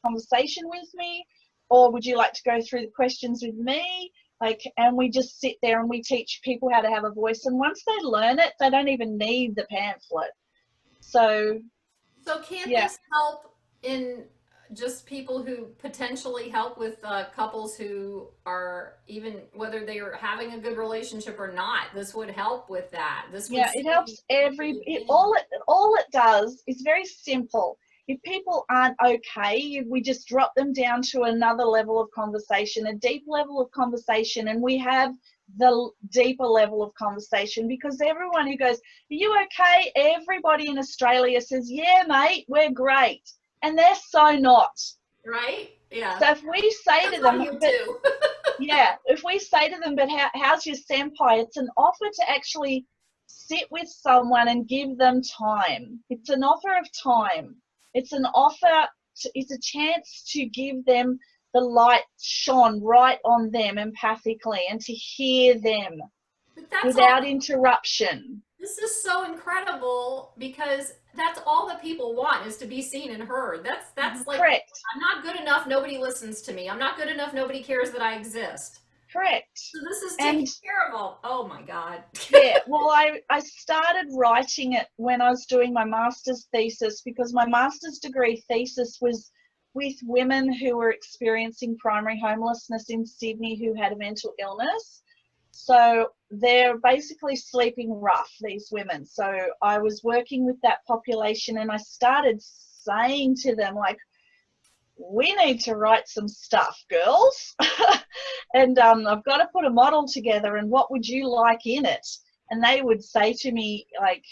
conversation with me? Or would you like to go through the questions with me? And we just sit there and we teach people how to have a voice. And once they learn it, they don't even need the pamphlet. So can yeah. this help in just people who potentially help with couples who are, even whether they are having a good relationship or not, this would help with that. It helps all it does is very simple. If people aren't okay, we just drop them down to another level of conversation, a deep level of conversation, and we have the deeper level of conversation, because everyone who goes, are you okay? Everybody in Australia says, yeah, mate, we're great. And they're so not. Right? Yeah. So if we say to them, if we say to them, but how's your senpai? It's an offer to actually sit with someone and give them time. It's an offer of time. It's an offer, it's a chance to give them the light shone right on them empathically and to hear them without interruption. This is so incredible, because that's all that people want, is to be seen and heard. That's like, correct. I'm not good enough, nobody listens to me. I'm not good enough, nobody cares that I exist. Correct. So this is taking care of all. Oh my God. Yeah, well, I started writing it when I was doing my master's thesis, because my master's degree thesis was with women who were experiencing primary homelessness in Sydney who had a mental illness. So they're basically sleeping rough, these women. So I was working with that population and I started saying to them, like, we need to write some stuff, girls. And I've got to put a model together, and what would you like in it? And they would say to me, like,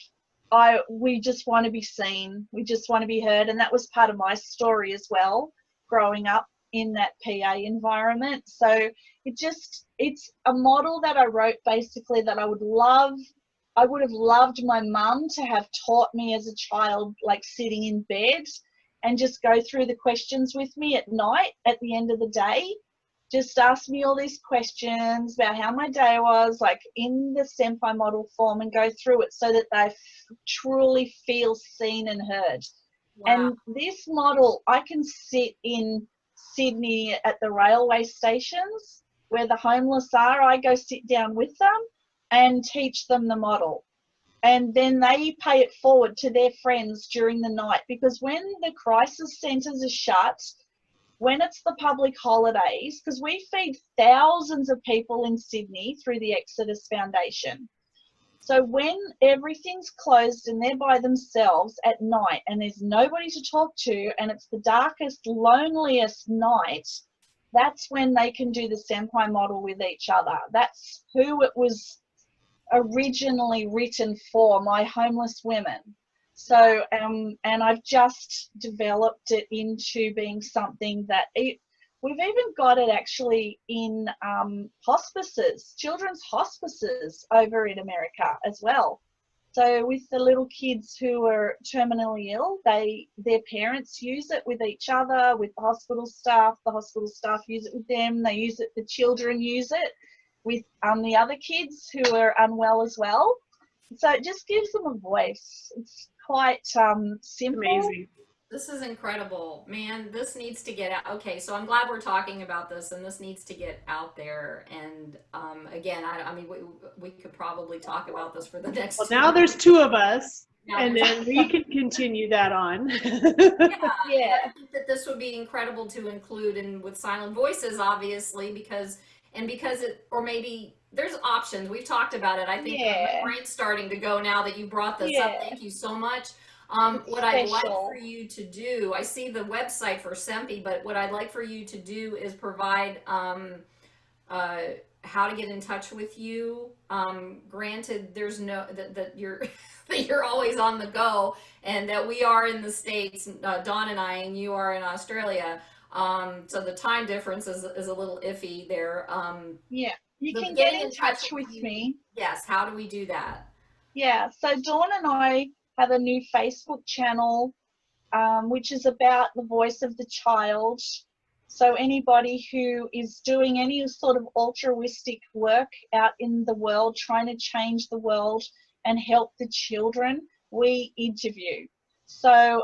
we just want to be seen. We just want to be heard. And that was part of my story as well, growing up in that PA environment. So it's a model that I wrote basically that I would have loved my mum to have taught me as a child, like sitting in bed and just go through the questions with me at night at the end of the day. Just ask me all these questions about how my day was, like in the SEMPI model form, and go through it so that they truly feel seen and heard. Wow. And this model, I can sit in Sydney at the railway stations where the homeless are. I go sit down with them and teach them the model. And then they pay it forward to their friends during the night, because when the crisis centres are shut, when it's the public holidays, because we feed thousands of people in Sydney through the Exodus Foundation. So when everything's closed and they're by themselves at night and there's nobody to talk to and it's the darkest, loneliest night, that's when they can do the SEMPI model with each other. That's who it was originally written for, my homeless women. So, and I've just developed it into being something that we've even got it actually in hospices, children's hospices over in America as well. So with the little kids who are terminally ill, their parents use it with each other, with the hospital staff use it with them, they use it, the children use it with the other kids who are unwell as well. So it just gives them a voice. It's quite simple. Amazing. This is incredible, man. This needs to get out. Okay, so I'm glad we're talking about this, and this needs to get out there. And again, I mean, we could probably talk about this for the next. Well, now there's two of us, and then we can continue that on. Yeah. I think that this would be incredible to include, and with silent voices, obviously, because it, or maybe there's options. We've talked about it. I think my Yeah, brain's starting to go now that you brought this up. yeah, Thank you so much. it's What I'd like for special. you to do, I see the website for SEMPI, but what I'd like for you to do is provide uh, how to get in touch with you. Granted, there's no that you're that you're always on the go, and that we are in the States, Dawn and I, and you are in Australia. So the time difference is a little iffy there. Yeah, you The can get getting in in touch touch with with you. me. Yes. How do we do that? Yeah, so Dawn and I have a new Facebook channel, which is about the voice of the child. So anybody who is doing any sort of altruistic work out in the world, trying to change the world and help the children, we interview. So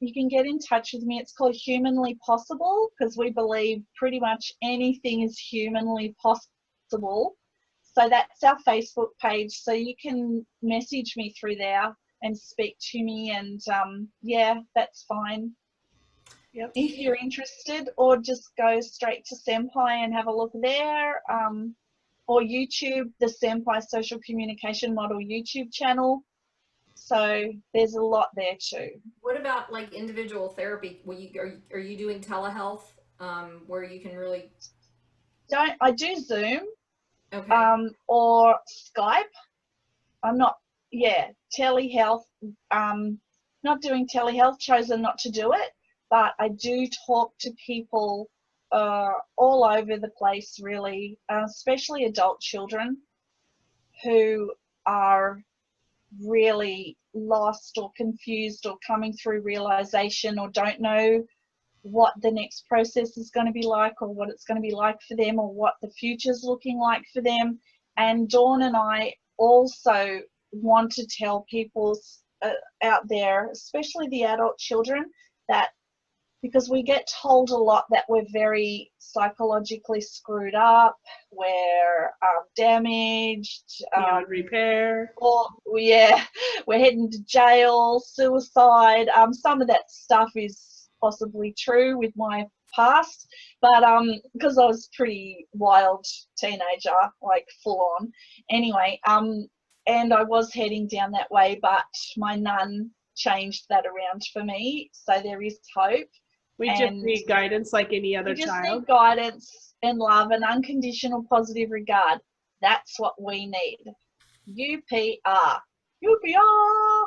you can get in touch with me. It's called Humanly Possible, because we believe pretty much anything is humanly possible. So that's our Facebook page. So you can message me through there and speak to me, and yeah, that's fine Yep. if you're interested, or just go straight to SEMPI and have a look there, or YouTube, the SEMPI Social Communication Model YouTube channel. So there's a lot there too. What about like individual therapy? Are you doing telehealth where you can really? I do Zoom Okay. or Skype. I'm not, yeah, telehealth, not doing telehealth, chosen not to do it, but I do talk to people all over the place, really, especially adult children who are really lost or confused or coming through realization, or don't know what the next process is going to be like, or what it's going to be like for them, or what the future's looking like for them. And Dawn and I also want to tell people out there, especially the adult children, that because we get told a lot that we're very psychologically screwed up, we're damaged, Beyond repair. or yeah, we're heading to jail, suicide. Some of that stuff is possibly true with my past, but because I was pretty wild teenager, like full on. Anyway, and I was heading down that way, but my nun changed that around for me. So there is hope. We just And need guidance like any other we just child. need guidance and love and unconditional positive regard. That's what we need. UPR. UPR.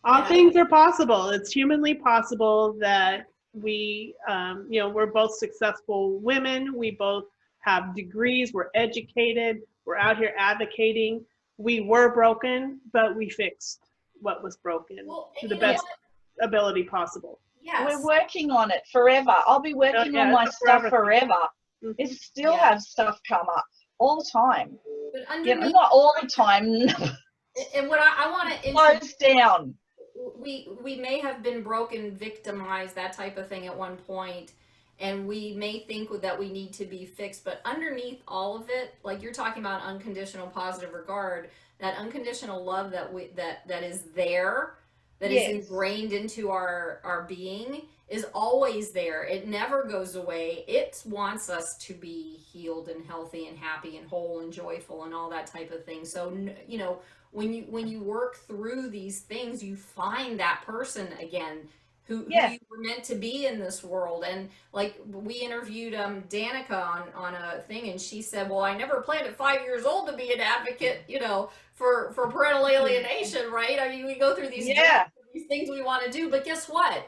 All things are possible. It's humanly possible that we, we're both successful women. We both have degrees. We're educated. We're out here advocating. We were broken, but we fixed what was broken Well, to and the you know best what? ability possible. Yes. We're working on it forever. I'll be working on my it's a stuff forever thing. forever. Mhm. It still Yeah. have stuff come up all the time. But You know, underneath, not all the time. and what I want to Slows down. we may have been broken, victimized, that type of thing at one point, and we may think that we need to be fixed, but underneath all of it, like you're talking about unconditional positive regard, that unconditional love that is there, that is Yes. ingrained into our being, is always there. It never goes away. It wants us to be healed and healthy and happy and whole and joyful and all that type of thing. So when you work through these things, you find that person again who Yeah. you were meant to be in this world. And like we interviewed Danica on a thing, and she said, well, I never planned at 5 years old to be an advocate, for parental alienation, right? I mean, we go through these Yeah. these things we want to do, but guess what?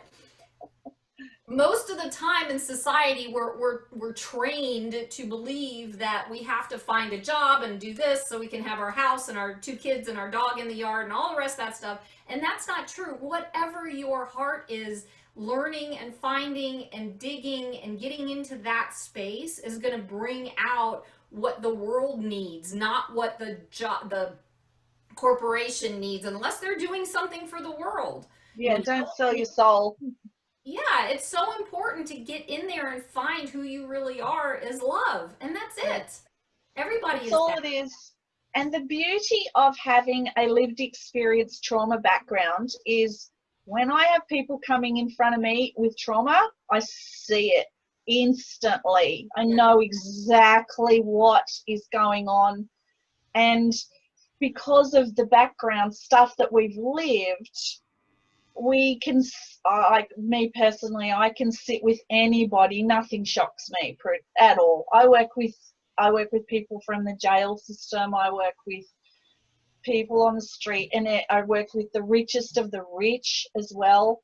Most of the time in society, we're trained to believe that we have to find a job and do this so we can have our house and our 2 kids and our dog in the yard and all the rest of that stuff. And that's not true. Whatever your heart is, learning and finding and digging and getting into that space is going to bring out what the world needs, not what the corporation needs, unless they're doing something for the world. Yeah, don't sell your soul. Yeah, it's so important to get in there and find who you really are is love. And that's it. Everybody That's is all that. it is. And the beauty of having a lived experience trauma background is when I have people coming in front of me with trauma, I see it. instantly. I know exactly what is going on. And because of the background stuff that we've lived, we can, like me personally, I can sit with anybody. Nothing shocks me at all. I work with people from the jail system. I work with people on the street, and I work with the richest of the rich as well.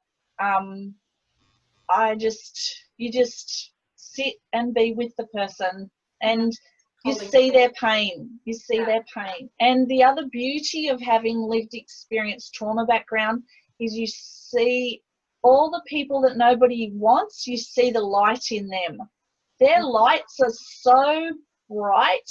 You just sit and be with the person, and you see their pain. You see their pain. And the other beauty of having lived experience trauma background is you see all the people that nobody wants, you see the light in them. Their lights are so bright.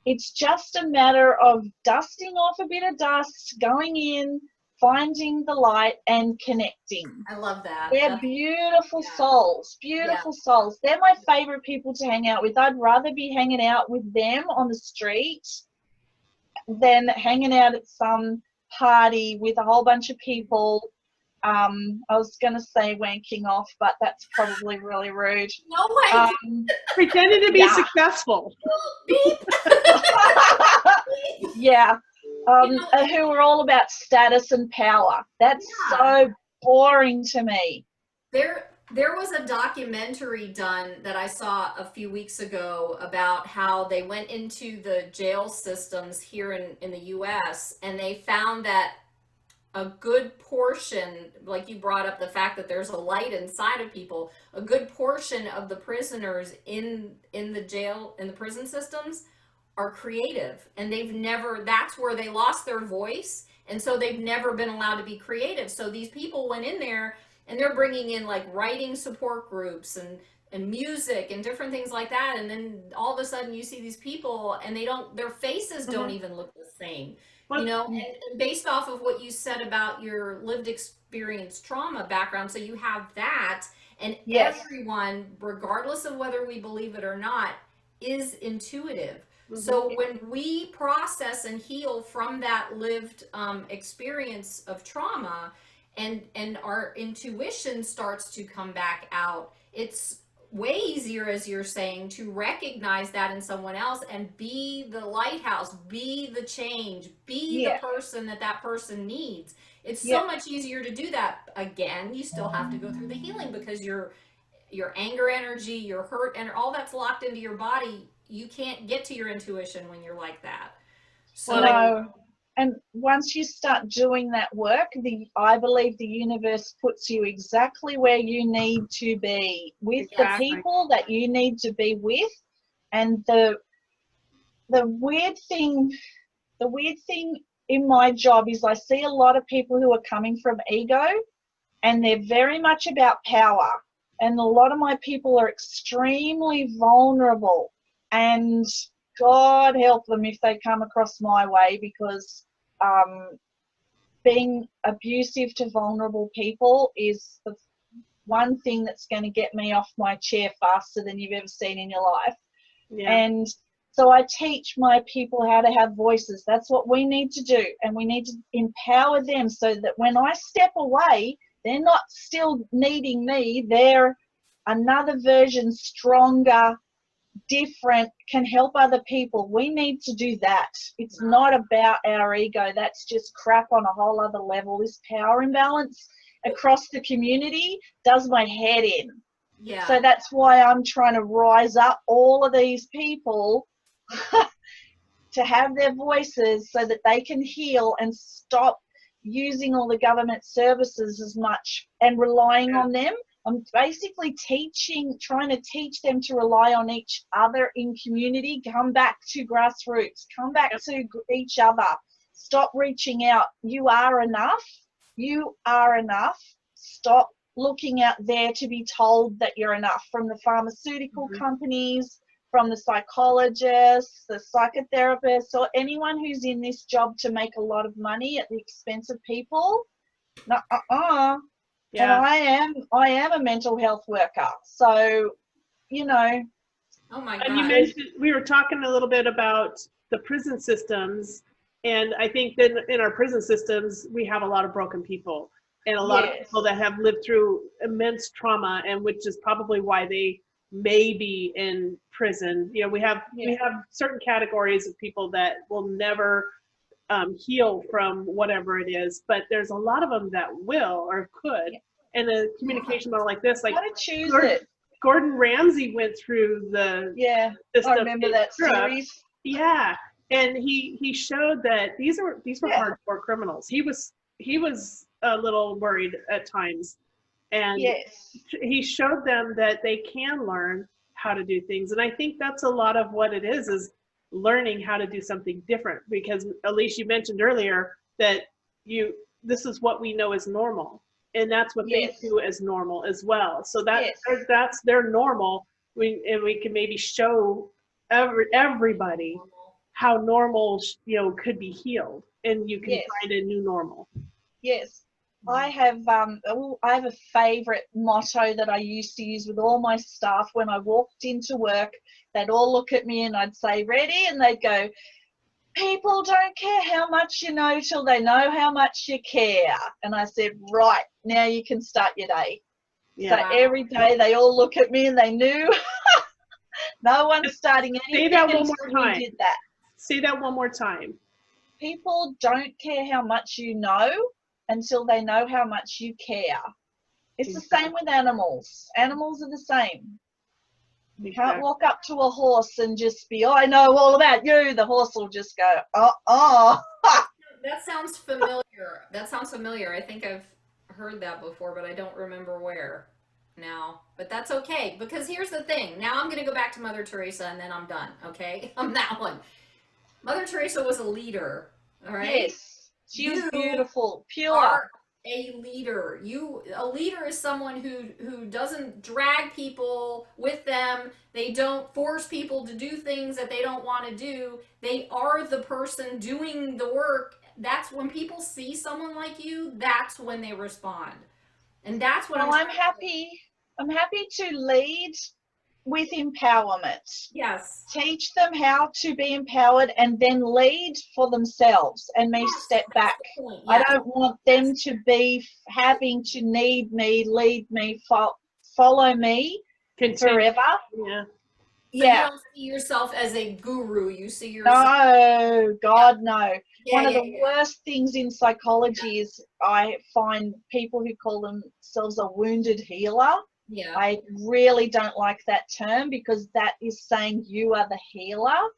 It's just a matter of dusting off a bit of dust, going in, finding the light and connecting. I love that. They're beautiful souls, beautiful souls. They're my favorite people to hang out with. I'd rather be hanging out with them on the street than hanging out at some party with a whole bunch of people. I was going to say wanking off, but that's probably really rude. No way. Pretending to be successful. Beep. Yeah. Who are all about status and power. That's so boring to me. There was a documentary done that I saw a few weeks ago about how they went into the jail systems here in the US, and they found that a good portion, like you brought up the fact that there's a light inside of people, a good portion of the prisoners in the jail, in the prison systems, are creative, and that's where they lost their voice, and so they've never been allowed to be creative. So these people went in there, and they're bringing in like writing support groups and music and different things like that, and then all of a sudden you see these people, and their faces don't even look the same. And based off of what you said about your lived experience trauma background, so you have that, and everyone, regardless of whether we believe it or not, is intuitive. So when we process and heal from that lived experience of trauma, and our intuition starts to come back out, it's way easier, as you're saying, to recognize that in someone else and be the lighthouse, be the change, be the person that person needs. It's so much easier to do that. Again, you still have to go through the healing, because your anger energy, your hurt, and all that's locked into your body. You can't get to your intuition when you're like that. So and once you start doing that work, I believe the universe puts you exactly where you need to be, with the people that you need to be with. And the weird thing in my job is I see a lot of people who are coming from ego, and they're very much about power. And a lot of my people are extremely vulnerable, and God help them if they come across my way, because being abusive to vulnerable people is the one thing that's going to get me off my chair faster than you've ever seen in your life. And so I teach my people how to have voices. That's what we need to do, and we need to empower them so that when I step away, they're not still needing me. They're another version, stronger, different, can help other people. We need to do that. It's not about our ego. That's just crap on a whole other level. This power imbalance across the community does my head in. So that's why I'm trying to rise up all of these people to have their voices so that they can heal and stop using all the government services as much and relying on them. I'm basically trying to teach them to rely on each other in community. Come back to grassroots. Come back to each other. Stop reaching out. You are enough. You are enough. Stop looking out there to be told that you're enough, from the pharmaceutical companies, from the psychologists, the psychotherapists, or anyone who's in this job to make a lot of money at the expense of people. And I am a mental health worker. So, Oh my God. And you mentioned, we were talking a little bit about the prison systems, and I think that in our prison systems, we have a lot of broken people, and a lot of people that have lived through immense trauma, and which is probably why they maybe in prison. You know, we have certain categories of people that will never heal from whatever it is, but there's a lot of them that will or could. And a communication model like this, like How to choose it. Gordon Ramsay went through the I remember that series. Yeah, and he showed that these were hardcore criminals. He was a little worried at times, and he showed them that they can learn how to do things. And I think that's a lot of what it is learning how to do something different. Because Alyse, you mentioned earlier that this is what we know as normal, and that's what they do as normal as well. So that's their normal. And we can maybe show everybody how normal, you know, could be healed, and you can find a new normal. Yes. I have a favorite motto that I used to use with all my staff. When I walked into work, they'd all look at me and I'd say, ready? And they'd go, people don't care how much you know till they know how much you care. And I said, right, now you can start your day. So every day they all look at me and they knew no one's starting anything. Say that one more time. Did that. Say that one more time. People don't care how much you know until they know how much you care. It's the same with animals. Animals are the same. You can't walk up to a horse and just be, I know all about you. The horse will just go, That sounds familiar. That sounds familiar. I think I've heard that before, but I don't remember where now. But that's okay, because here's the thing. Now I'm going to go back to Mother Teresa, and then I'm done, okay? On that one. Mother Teresa was a leader, all right? Yes. She was beautiful, pure. Are a leader. A leader is someone who doesn't drag people with them. They don't force people to do things that they don't want to do. They are the person doing the work. That's when people see someone like you, that's when they respond. And that's what I'm happy to lead with empowerment. Yes. Teach them how to be empowered and then lead for themselves, and me step back. Yes. I don't want them to be having to need me, lead me, follow me forever. So you don't see yourself as a guru. You see yourself. No, God, no. One of the worst things in psychology is I find people who call themselves a wounded healer. Yeah. I really don't like that term, because that is saying you are the healer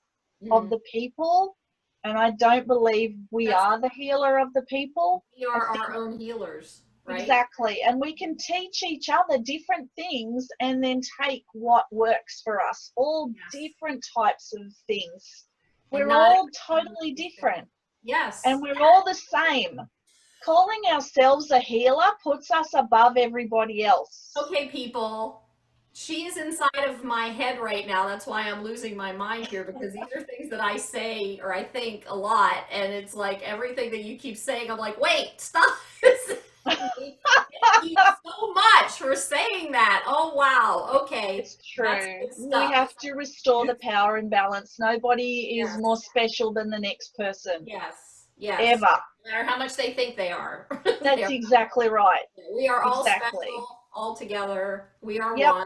of the people, and I don't believe we are the healer of the people. We are our own healers, right? Exactly. And we can teach each other different things and then take what works for us, all different types of things. We're all totally different. Yes. And we're all the same. Calling ourselves a healer puts us above everybody else. Okay, people. She is inside of my head right now. That's why I'm losing my mind here, because these are things that I say or I think a lot. And it's like everything that you keep saying, I'm like, wait, stop. Thank you so much for saying that. Oh, wow. Okay. It's true. We have to restore the power and balance. Nobody is more special than the next person. Yes. Yes. Ever. No matter how much they think they are. That's exactly right. We are all special, all together. We are one.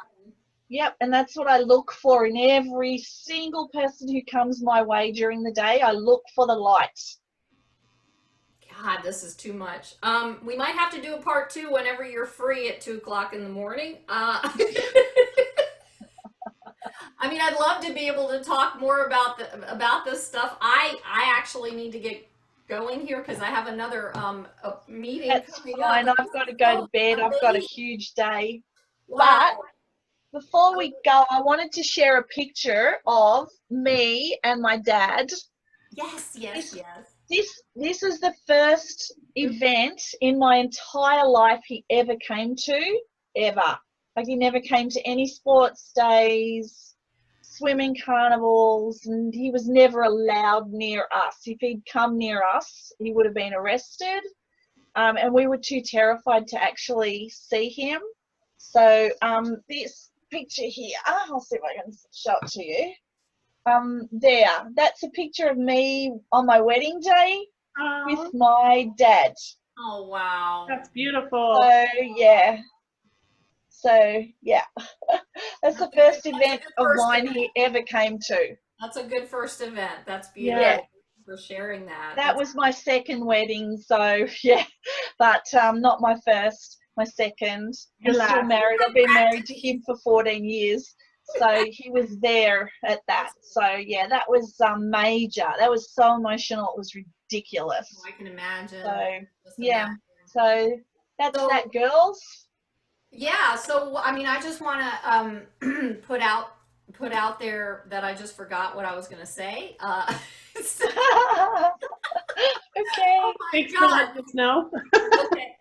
Yep, and that's what I look for in every single person who comes my way during the day. I look for the light. God, this is too much. We might have to do a part 2 whenever you're free at 2 o'clock in the morning. I mean, I'd love to be able to talk more about this stuff. I actually need to get going here because I have another meeting. That's fine. I've got to go to bed. I've got a huge day. Wow. But before we go, I wanted to share a picture of me and my dad. Yes. This is the first event in my entire life he ever came to, ever. Like, he never came to any sports days, swimming carnivals, and he was never allowed near us. If he'd come near us, he would have been arrested, and we were too terrified to actually see him. So this picture here, I'll see if I can show it to you. That's a picture of me on my wedding day with my dad. Oh, wow. That's beautiful. So, yeah. So yeah, that's the first That's a event good of first mine event. he ever came to. That's a good first event. That's Yeah. Yeah, beautiful. Thank you for sharing that. that That's was my second wedding, so yeah, but not my first, my second. Your I'm still last. married. I've been married to him for 14 years. So he was there at that. So yeah, that was major. That was so emotional. It was ridiculous. I can imagine. So Just yeah, imagine. so that's So that, girls. yeah, so I mean, I just want to put out there that I just forgot what I was going to say. So- oh Okay. Thanks my for God. letting us know. Okay,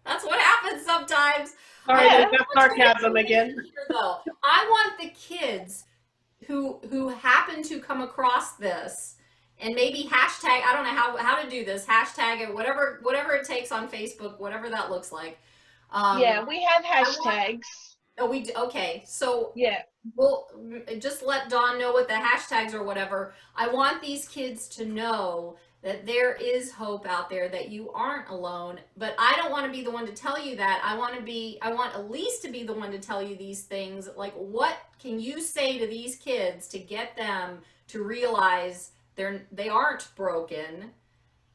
that's what happens sometimes. Sorry, I Yeah. there's want that to make a sarcasm again. provision here, though. I want the kids who happen to come across this and maybe hashtag, I don't know how to do this, hashtag it, whatever it takes on Facebook, whatever that looks like. Yeah, um we have I want hashtags. oh we okay, so Yeah. we'll just let Dawn know what the hashtags or whatever. I want these kids to know that there is hope out there, that you aren't alone. But I don't want to be the one to tell you that. I want Alyse to be the one to tell you these things. Like, what can you say to these kids to get them to realize they aren't broken,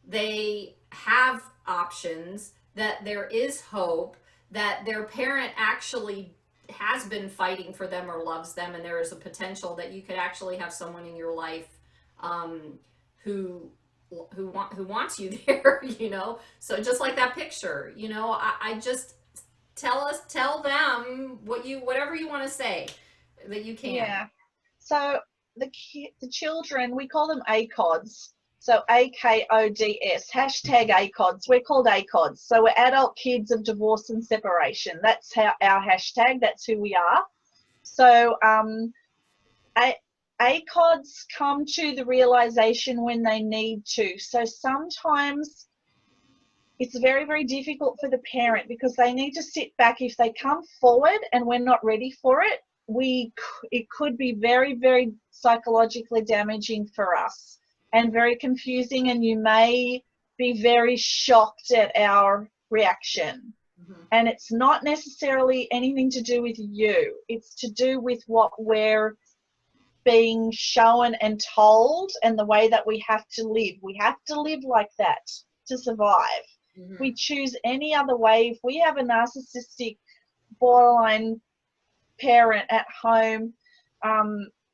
they have options, that there is hope, that their parent actually has been fighting for them or loves them, and there is a potential that you could actually have someone in your life um, who who wants you there, you know. So just like that picture, you know, I just tell them whatever you want to say that you can. Yeah. So the children, we call them ACODs. So AKODS, hashtag ACODs. We're called ACODs. So we're adult kids of divorce and separation. That's how our hashtag, that's who we are. So ACODs come to the realization when they need to. So sometimes it's very, very difficult for the parent because they need to sit back. If they come forward and we're not ready for it, it could be very, very psychologically damaging for us and very confusing, and you may be very shocked at our reaction. Mm-hmm. And it's not necessarily anything to do with you. It's to do with what we're being shown and told and the way that we have to live. We have to live like that to survive. Mm-hmm. If we choose any other way, if we have a narcissistic borderline parent at home,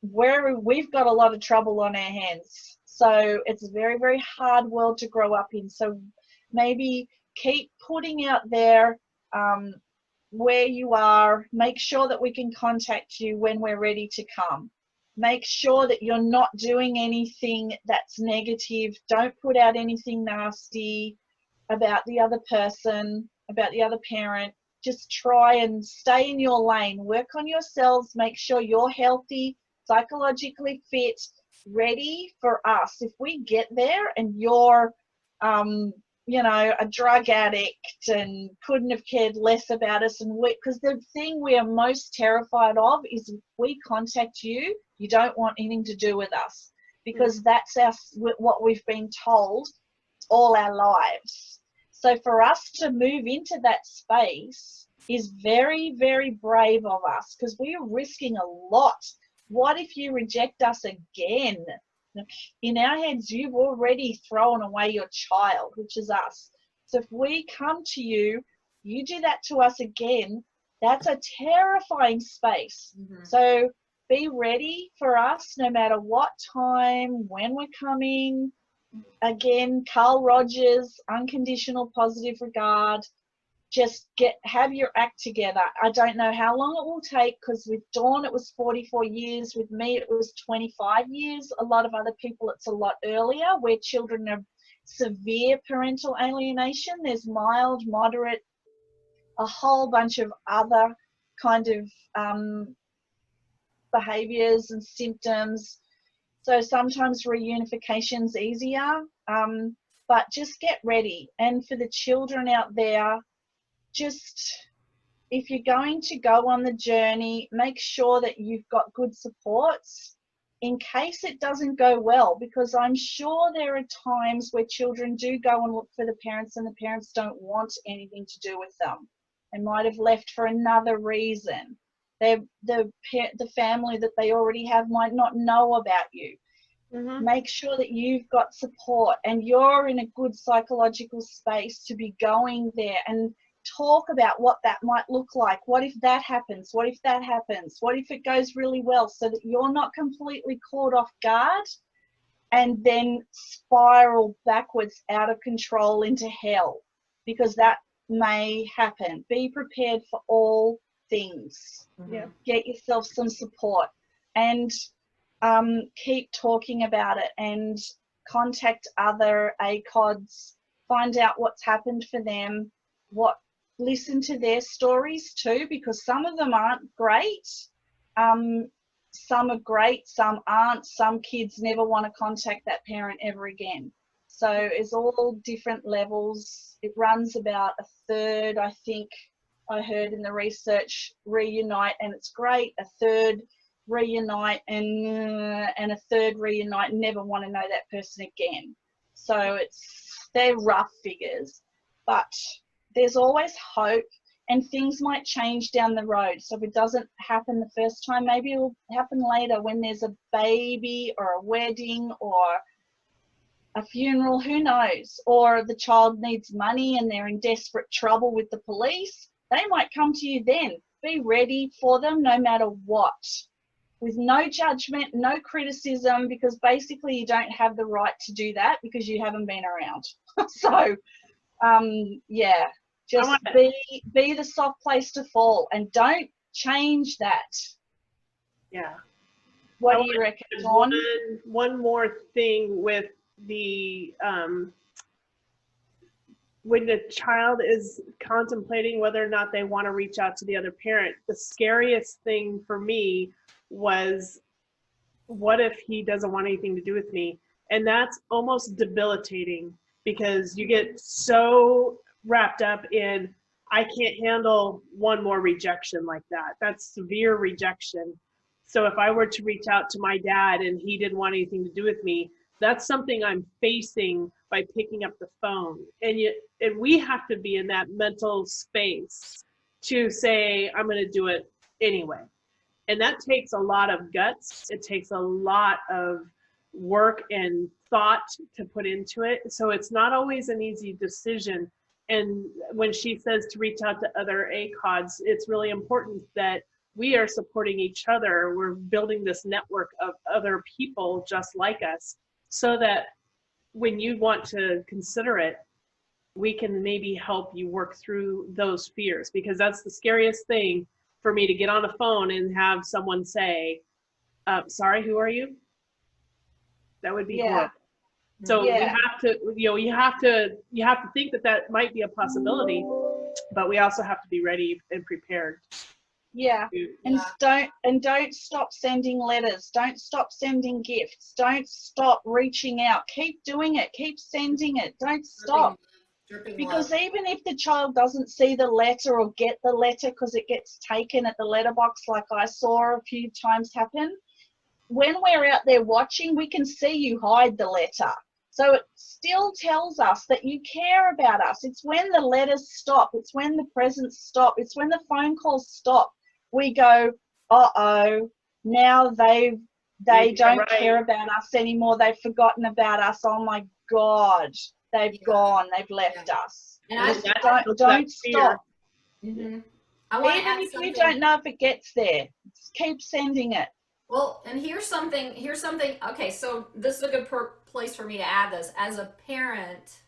where we've got a lot of trouble on our hands. So it's a very, very hard world to grow up in. So maybe keep putting out there where you are. Make sure that we can contact you when we're ready to come. Make sure that you're not doing anything that's negative. Don't put out anything nasty about the other person, about the other parent. Just try and stay in your lane. Work on yourselves. Make sure you're healthy, psychologically fit, ready for us. If we get there and you're, you know, a drug addict and couldn't have cared less about us, and because the thing we are most terrified of is if we contact you, you don't want anything to do with us, because that's what we've been told all our lives. So for us to move into that space is very, very brave of us, because we are risking a lot. What if you reject us again? In our heads, you've already thrown away your child, which is us. So if we come to you, you do that to us again, that's a terrifying space. Mm-hmm. So be ready for us no matter what time, when we're coming. Again, Carl Rogers, unconditional positive regard. Just have your act together. I don't know how long it will take, because with Dawn it was 44 years, with me it was 25 years. A lot of other people it's a lot earlier, where children have severe parental alienation. There's mild, moderate, a whole bunch of other kind of behaviors and symptoms. So sometimes reunification's easier, but just get ready. And for the children out there, just if you're going to go on the journey, make sure that you've got good supports. in case it doesn't go well, because I'm sure there are times where children do go and look for the parents and the parents don't want anything to do with them. They might have left for another reason. The family that they already have might not know about you. Make sure that you've got support and you're in a good psychological space to be going there and talk about what that might look like. What if that happens? What if that happens? What if it goes really well, so that you're not completely caught off guard and then spiral backwards out of control into hell, because that may happen. Be prepared for all things. Yeah. Get yourself some support and keep talking about it, and contact other ACODs, find out what's happened for them, listen to their stories too, because some of them aren't great. Some are great, some aren't. Some kids never want to contact that parent ever again. So it's all different levels. It runs about a third, I think I heard in the research, reunite, and it's great. A third reunite, and a third reunite and never want to know that person again. So they're rough figures, but there's always hope, and things might change down the road. So if it doesn't happen the first time, maybe it'll happen later when there's a baby or a wedding or a funeral, who knows? Or the child needs money and they're in desperate trouble with the police. They might come to you then. Be ready for them no matter what, with no judgment, no criticism, because basically you don't have the right to do that because you haven't been around. So, yeah, just be the soft place to fall, and don't change that. Yeah. What do you reckon, Dawn? One more thing with the when the child is contemplating whether or not they want to reach out to the other parent, the scariest thing for me was, what if he doesn't want anything to do with me? And that's almost debilitating, because you get so wrapped up in, I can't handle one more rejection like that. That's severe rejection. So if I were to reach out to my dad and he didn't want anything to do with me, that's something I'm facing by picking up the phone. And we have to be in that mental space to say, I'm going to do it anyway. And that takes a lot of guts. It takes a lot of work and thought to put into it. So it's not always an easy decision. And when she says to reach out to other ACODs, it's really important that we are supporting each other. We're building this network of other people just like us, so that when you want to consider it, we can maybe help you work through those fears, because that's the scariest thing for me, to get on a phone and have someone say, sorry, who are you? That would be horrible. So we have to, you have to think that might be a possibility, but we also have to be ready and prepared. Yeah, and don't stop sending letters. Don't stop sending gifts. Don't stop reaching out. Keep doing it. Keep sending it. Don't stop. Because even if the child doesn't see the letter or get the letter because it gets taken at the letterbox, like I saw a few times happen, when we're out there watching, we can see you hide the letter. So it still tells us that you care about us. It's when the letters stop. It's when the presents stop. It's when the phone calls stop. We go, uh-oh, now they don't care about us anymore. They've forgotten about us. Oh my God, they've gone. They've left us. And don't stop. Mm-hmm. Even if you don't know if it gets there, just keep sending it. Well, and here's something. Okay, so this is a good place for me to add this. As a parent,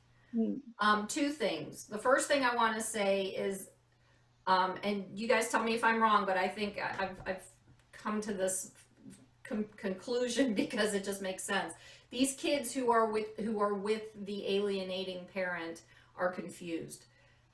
two things. The first thing I want to say is, and you guys tell me if I'm wrong, but I think I've come to this conclusion because it just makes sense. These kids who are with the alienating parent are confused,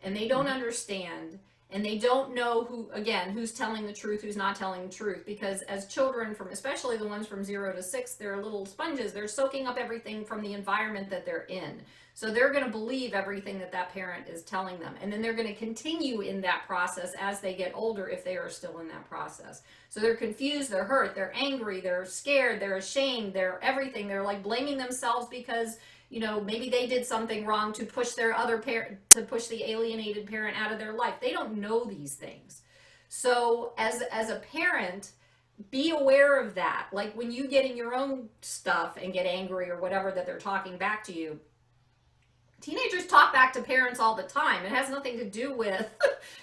and they don't understand, and they don't know who's telling the truth, who's not telling the truth. Because as children, especially the ones from 0 to 6, they're little sponges. They're soaking up everything from the environment that they're in. So they're going to believe everything that that parent is telling them. And then they're going to continue in that process as they get older if they are still in that process. So they're confused, they're hurt, they're angry, they're scared, they're ashamed, they're everything. They're like blaming themselves because, you know, maybe they did something wrong to push their other parent, to push the alienated parent out of their life. They don't know these things. So as a parent, be aware of that. Like when you get in your own stuff and get angry or whatever that they're talking back to you, teenagers talk back to parents all the time. It has nothing to do with,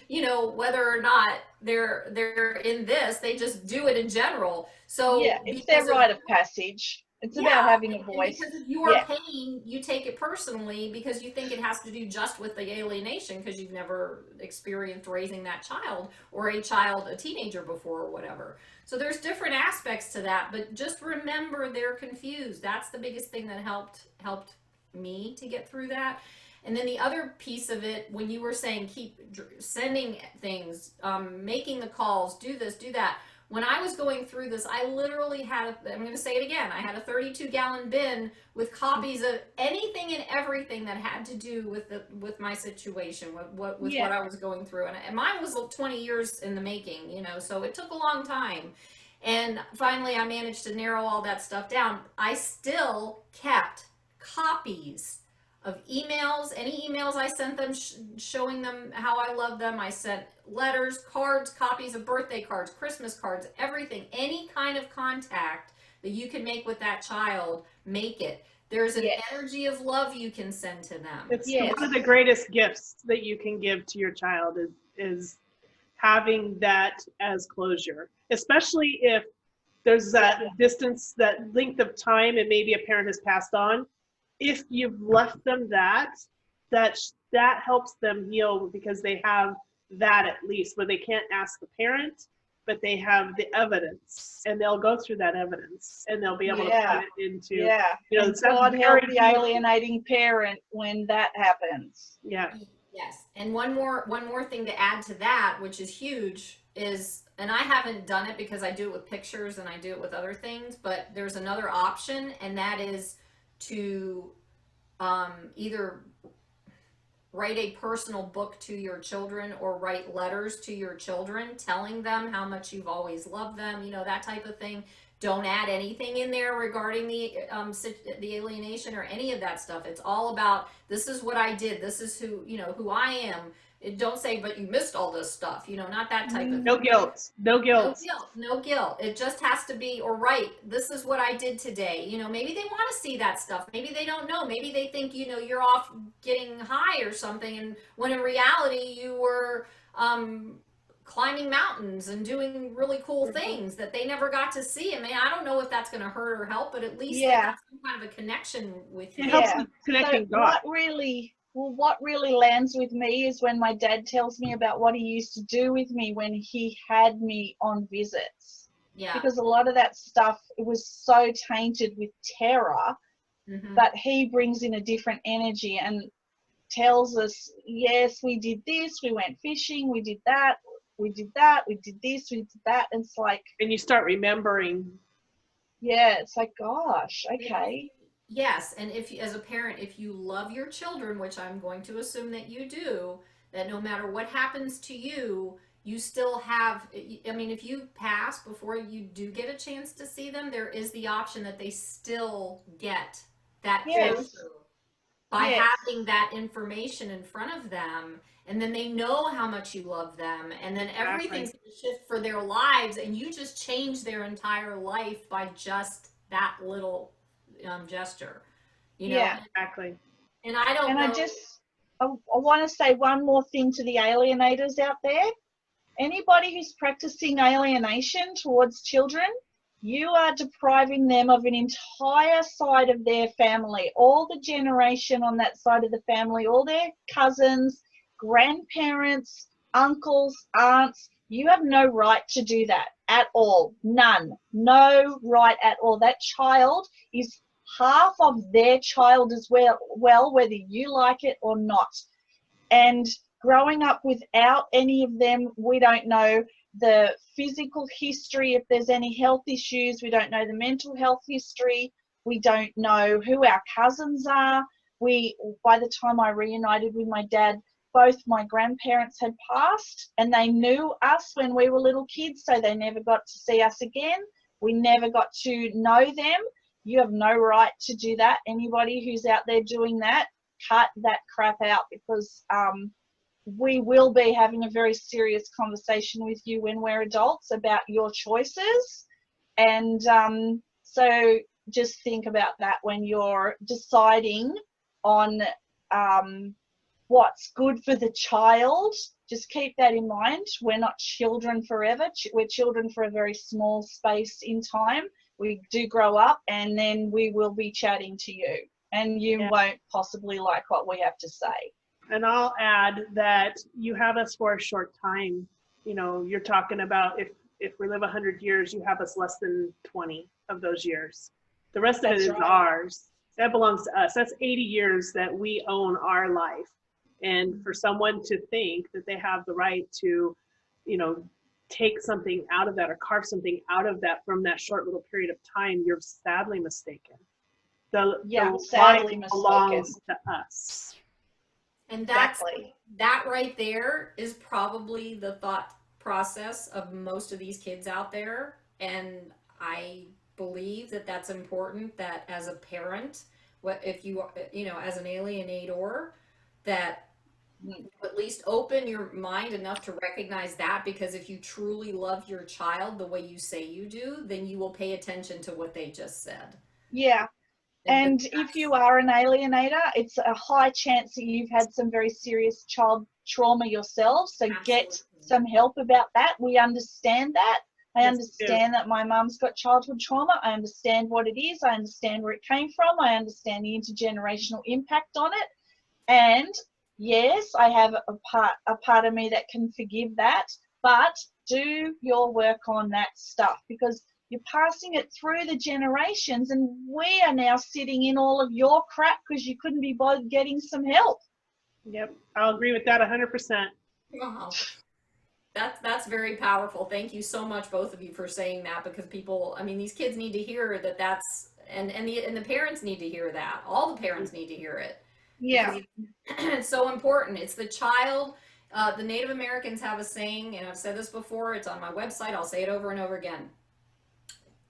you know, whether or not they're in this. They just do it in general. So yeah, it's their rite of passage. It's about having a voice. And because of your pain, you take it personally because you think it has to do just with the alienation because you've never experienced raising that child or a teenager before or whatever. So there's different aspects to that, but just remember they're confused. That's the biggest thing that helped me to get through that. And then the other piece of it, when you were saying keep sending things, making the calls, do this, do that. When I was going through this, I literally had, I'm going to say it again, I had a 32-gallon bin with copies of anything and everything that had to do with my situation, with what I was going through. And mine was 20 years in the making, you know, so it took a long time. And finally, I managed to narrow all that stuff down. I still kept copies of emails, any emails I sent them showing them how I love them. I sent letters, cards, copies of birthday cards, Christmas cards, everything, any kind of contact that you can make with that child, make it. There's an energy of love you can send to them. It's one of the greatest gifts that you can give to your child is having that as closure, especially if there's that distance, that length of time, and maybe a parent has passed on. If you've left them that helps them heal because they have that at least, where they can't ask the parent, but they have the evidence, and they'll go through that evidence and they'll be able to put it into, you know, God help the alienating parent when that happens. Yeah. Yes. And one more thing to add to that, which is huge, is, and I haven't done it because I do it with pictures and I do it with other things, but there's another option, and that is to either write a personal book to your children or write letters to your children telling them how much you've always loved them, you know, that type of thing. Don't add anything in there regarding the alienation or any of that stuff. It's all about, this is what I did, this is who I am. Don't say, but you missed all this stuff, you know, not that type of thing. No guilt. No guilt. It just has to be, or right, this is what I did today. You know, maybe they want to see that stuff. Maybe they don't know. Maybe they think, you know, you're off getting high or something. And when in reality, you were climbing mountains and doing really cool things that they never got to see. I mean, I don't know if that's going to hurt or help, but at least they have some kind of a connection with you. It helps with connecting dots. What really lands with me is when my dad tells me about what he used to do with me when he had me on visits. Yeah. Because a lot of that stuff, it was so tainted with terror, but he brings in a different energy and tells us, yes, we did this, we went fishing, we did that, we did that, we did this, we did that. And it's like, and you start remembering. Yeah, it's like, gosh, okay. Yes, and if as a parent, if you love your children, which I'm going to assume that you do, that no matter what happens to you, you still have, I mean, if you pass before you do get a chance to see them, there is the option that they still get that closure by having that information in front of them, and then they know how much you love them, and then everything's going to shift for their lives, and you just change their entire life by just that little gesture, you know. Exactly. And I don't know. I want to say one more thing to the alienators out there. Anybody who's practicing alienation towards children, you are depriving them of an entire side of their family, all the generation on that side of the family, all their cousins, grandparents, uncles, aunts. You have no right to do that at all. None. No right at all. That child is half of their child as well, whether you like it or not. And growing up without any of them, we don't know the physical history, if there's any health issues. We don't know the mental health history. We don't know who our cousins are. by the time I reunited with my dad, both my grandparents had passed, and they knew us when we were little kids, so they never got to see us again. We never got to know them. You have no right to do that. Anybody who's out there doing that, cut that crap out, because we will be having a very serious conversation with you when we're adults about your choices. And so just think about that when you're deciding on what's good for the child. Just keep that in mind. We're not children forever. We're children for a very small space in time. We do grow up, and then we will be chatting to you, and you won't possibly like what we have to say. And I'll add that you have us for a short time. You know, you're talking about if we live 100 years, you have us less than 20 of those years. The rest of it is ours. That belongs to us. That's 80 years that we own our life. And for someone to think that they have the right to, you know, take something out of that or carve something out of that from that short little period of time, you're sadly mistaken. The sadly life belongs to us. And that right there is probably the thought process of most of these kids out there. And I believe that that's important, that as a parent, what if you know, as an alienator, that at least open your mind enough to recognize that, because if you truly love your child the way you say you do, then you will pay attention to what they just said. Yeah. And if you are an alienator, it's a high chance that you've had some very serious child trauma yourself. So get some help about that. We understand that. I understand that my mum's got childhood trauma. I understand what it is. I understand where it came from. I understand the intergenerational impact on it. And yes, I have a part of me that can forgive that, but do your work on that stuff, because you're passing it through the generations, and we are now sitting in all of your crap because you couldn't be bothered getting some help. Yep, I'll agree with that 100%. Wow. That's very powerful. Thank you so much, both of you, for saying that, because people, I mean, these kids need to hear that that's, and the parents need to hear that. All the parents need to hear it. Yeah. It's so important. It's the child. The Native Americans have a saying, and I've said this before, it's on my website, I'll say it over and over again.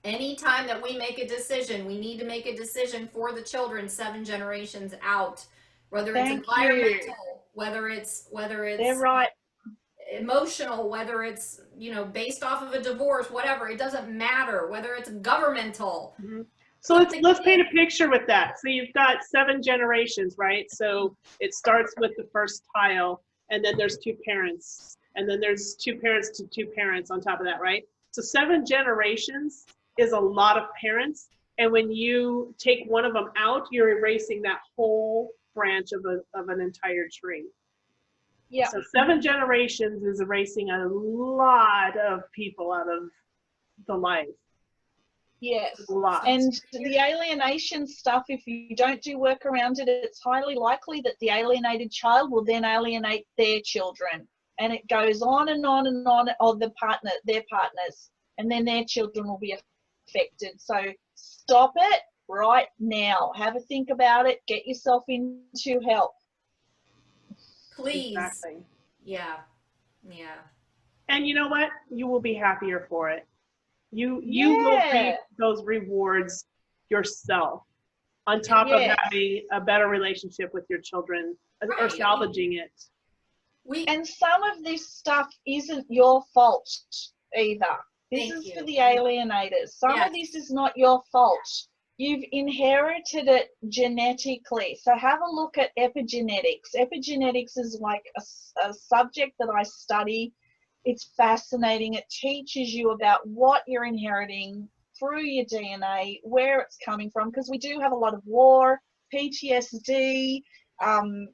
Anytime that we make a decision, we need to make a decision for the children 7 generations out, whether it's environmental, whether it's they're right, emotional, whether it's, you know, based off of a divorce, whatever, it doesn't matter, whether it's governmental. Mm-hmm. So let's paint a picture with that. So you've got 7 generations, right? So it starts with the first tile, and then there's 2 parents, and then there's 2 parents to 2 parents on top of that, right? So 7 generations is a lot of parents, and when you take one of them out, you're erasing that whole branch of an entire tree. Yeah. So 7 generations is erasing a lot of people out of the life. Yes. And the alienation stuff, if you don't do work around it, it's highly likely that the alienated child will then alienate their children. And it goes on and on and on, or their partners, and then their children will be affected. So stop it right now. Have a think about it. Get yourself into help. Please. Exactly. Yeah. And you know what? You will be happier for it. You will reap those rewards yourself, on top of having a better relationship with your children, or salvaging it. And some of this stuff isn't your fault either. This is for the alienators. Some of this is not your fault. You've inherited it genetically. So have a look at epigenetics. Epigenetics is like a subject that I study. It's fascinating. It teaches you about what you're inheriting through your DNA, where it's coming from, because we do have a lot of war, PTSD,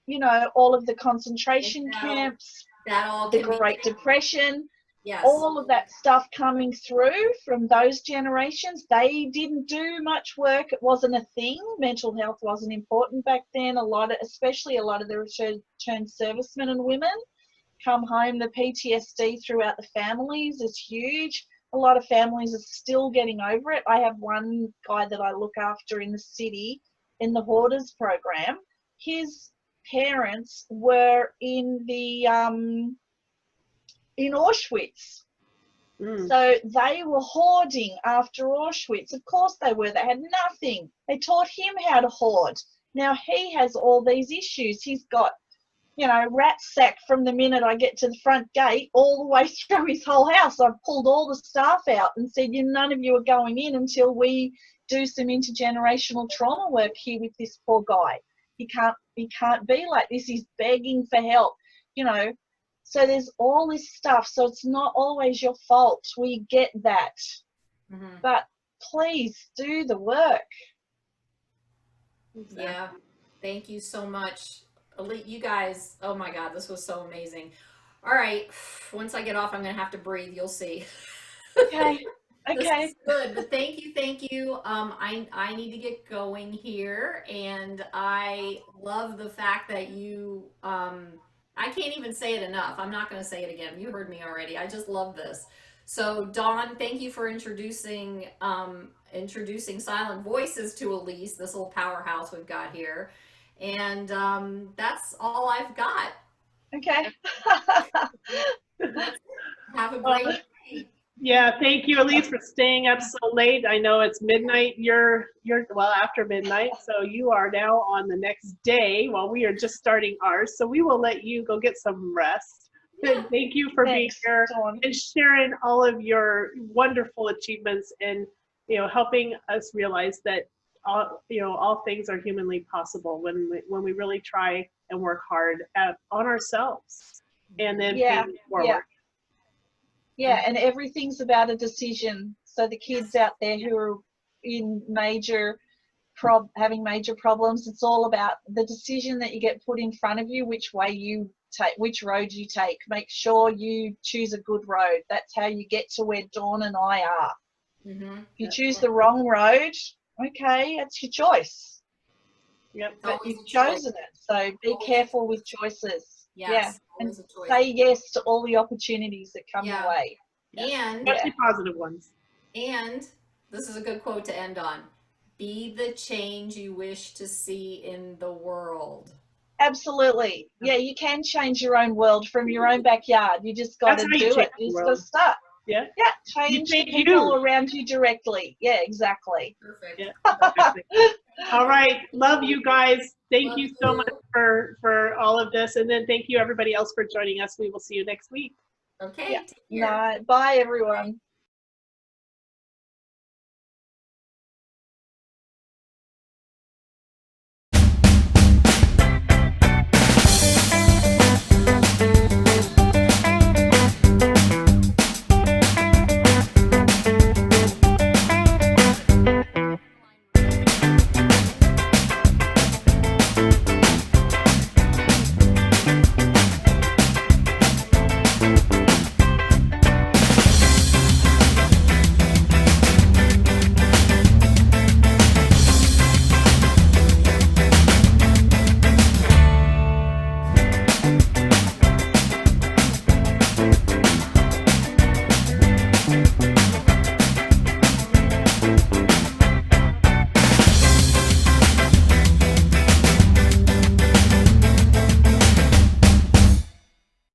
you know, all of the concentration camps, the Great Depression. Yes. All of that stuff coming through from those generations. They didn't do much work. It wasn't a thing. Mental health wasn't important back then. Especially a lot of the returned servicemen and women come home. The PTSD throughout the families is huge. A lot of families are still getting over it. I have one guy that I look after in the city in the Hoarders program. his parents were in the in Auschwitz. So they were hoarding after Auschwitz. Of course they were. They had nothing. They taught him how to hoard. Now he has all these issues. He's got, you know, rat sack from the minute I get to the front gate all the way through his whole house. I've pulled all the staff out and said, none of you are going in until we do some intergenerational trauma work here with this poor guy. He can't be like this. He's begging for help, you know. So there's all this stuff. So it's not always your fault. We get that. But please do the work. Yeah. Thank you so much. You guys, oh my God, this was so amazing. All right. Once I get off, I'm going to have to breathe. You'll see. Okay. This Okay. is good, but thank you, thank you. I need to get going here, and I love the fact that you I can't even say it enough. I'm not going to say it again. You heard me already. I just love this. So Dawn, thank you for introducing silent voices to Alyse, this little powerhouse we've got here, and that's all I've got. Okay. Have a great day. Yeah, thank you, Alyse, for staying up so late. I know it's midnight. You're well after midnight, so you are now on the next day while we are just starting ours. So we will let you go get some rest. Yeah. Thank you for being here and sharing all of your wonderful achievements and, you know, helping us realize that all things are humanly possible when we really try and work hard on ourselves and then pay forward. Yeah, and everything's about a decision. So the kids out there who are in having major problems, it's all about the decision that you get put in front of you, which way you take, which road you take. Make sure you choose a good road. That's how you get to where Dawn and I are. If you choose the wrong road, okay, that's your choice. Yep. But you've chosen it, so be careful with choices. Yes, yeah, and say yes to all the opportunities that come your way. And especially positive ones. And this is a good quote to end on. Be the change you wish to see in the world. Absolutely. Yeah, you can change your own world from your own backyard. You just got to do it. You just got to start. Yeah. Yeah, change the people around you directly. Yeah, exactly. Perfect. Yeah, all right. Love you guys. Thank you so much for all of this. And then thank you everybody else for joining us. We will see you next week. Okay. Yeah. Bye everyone.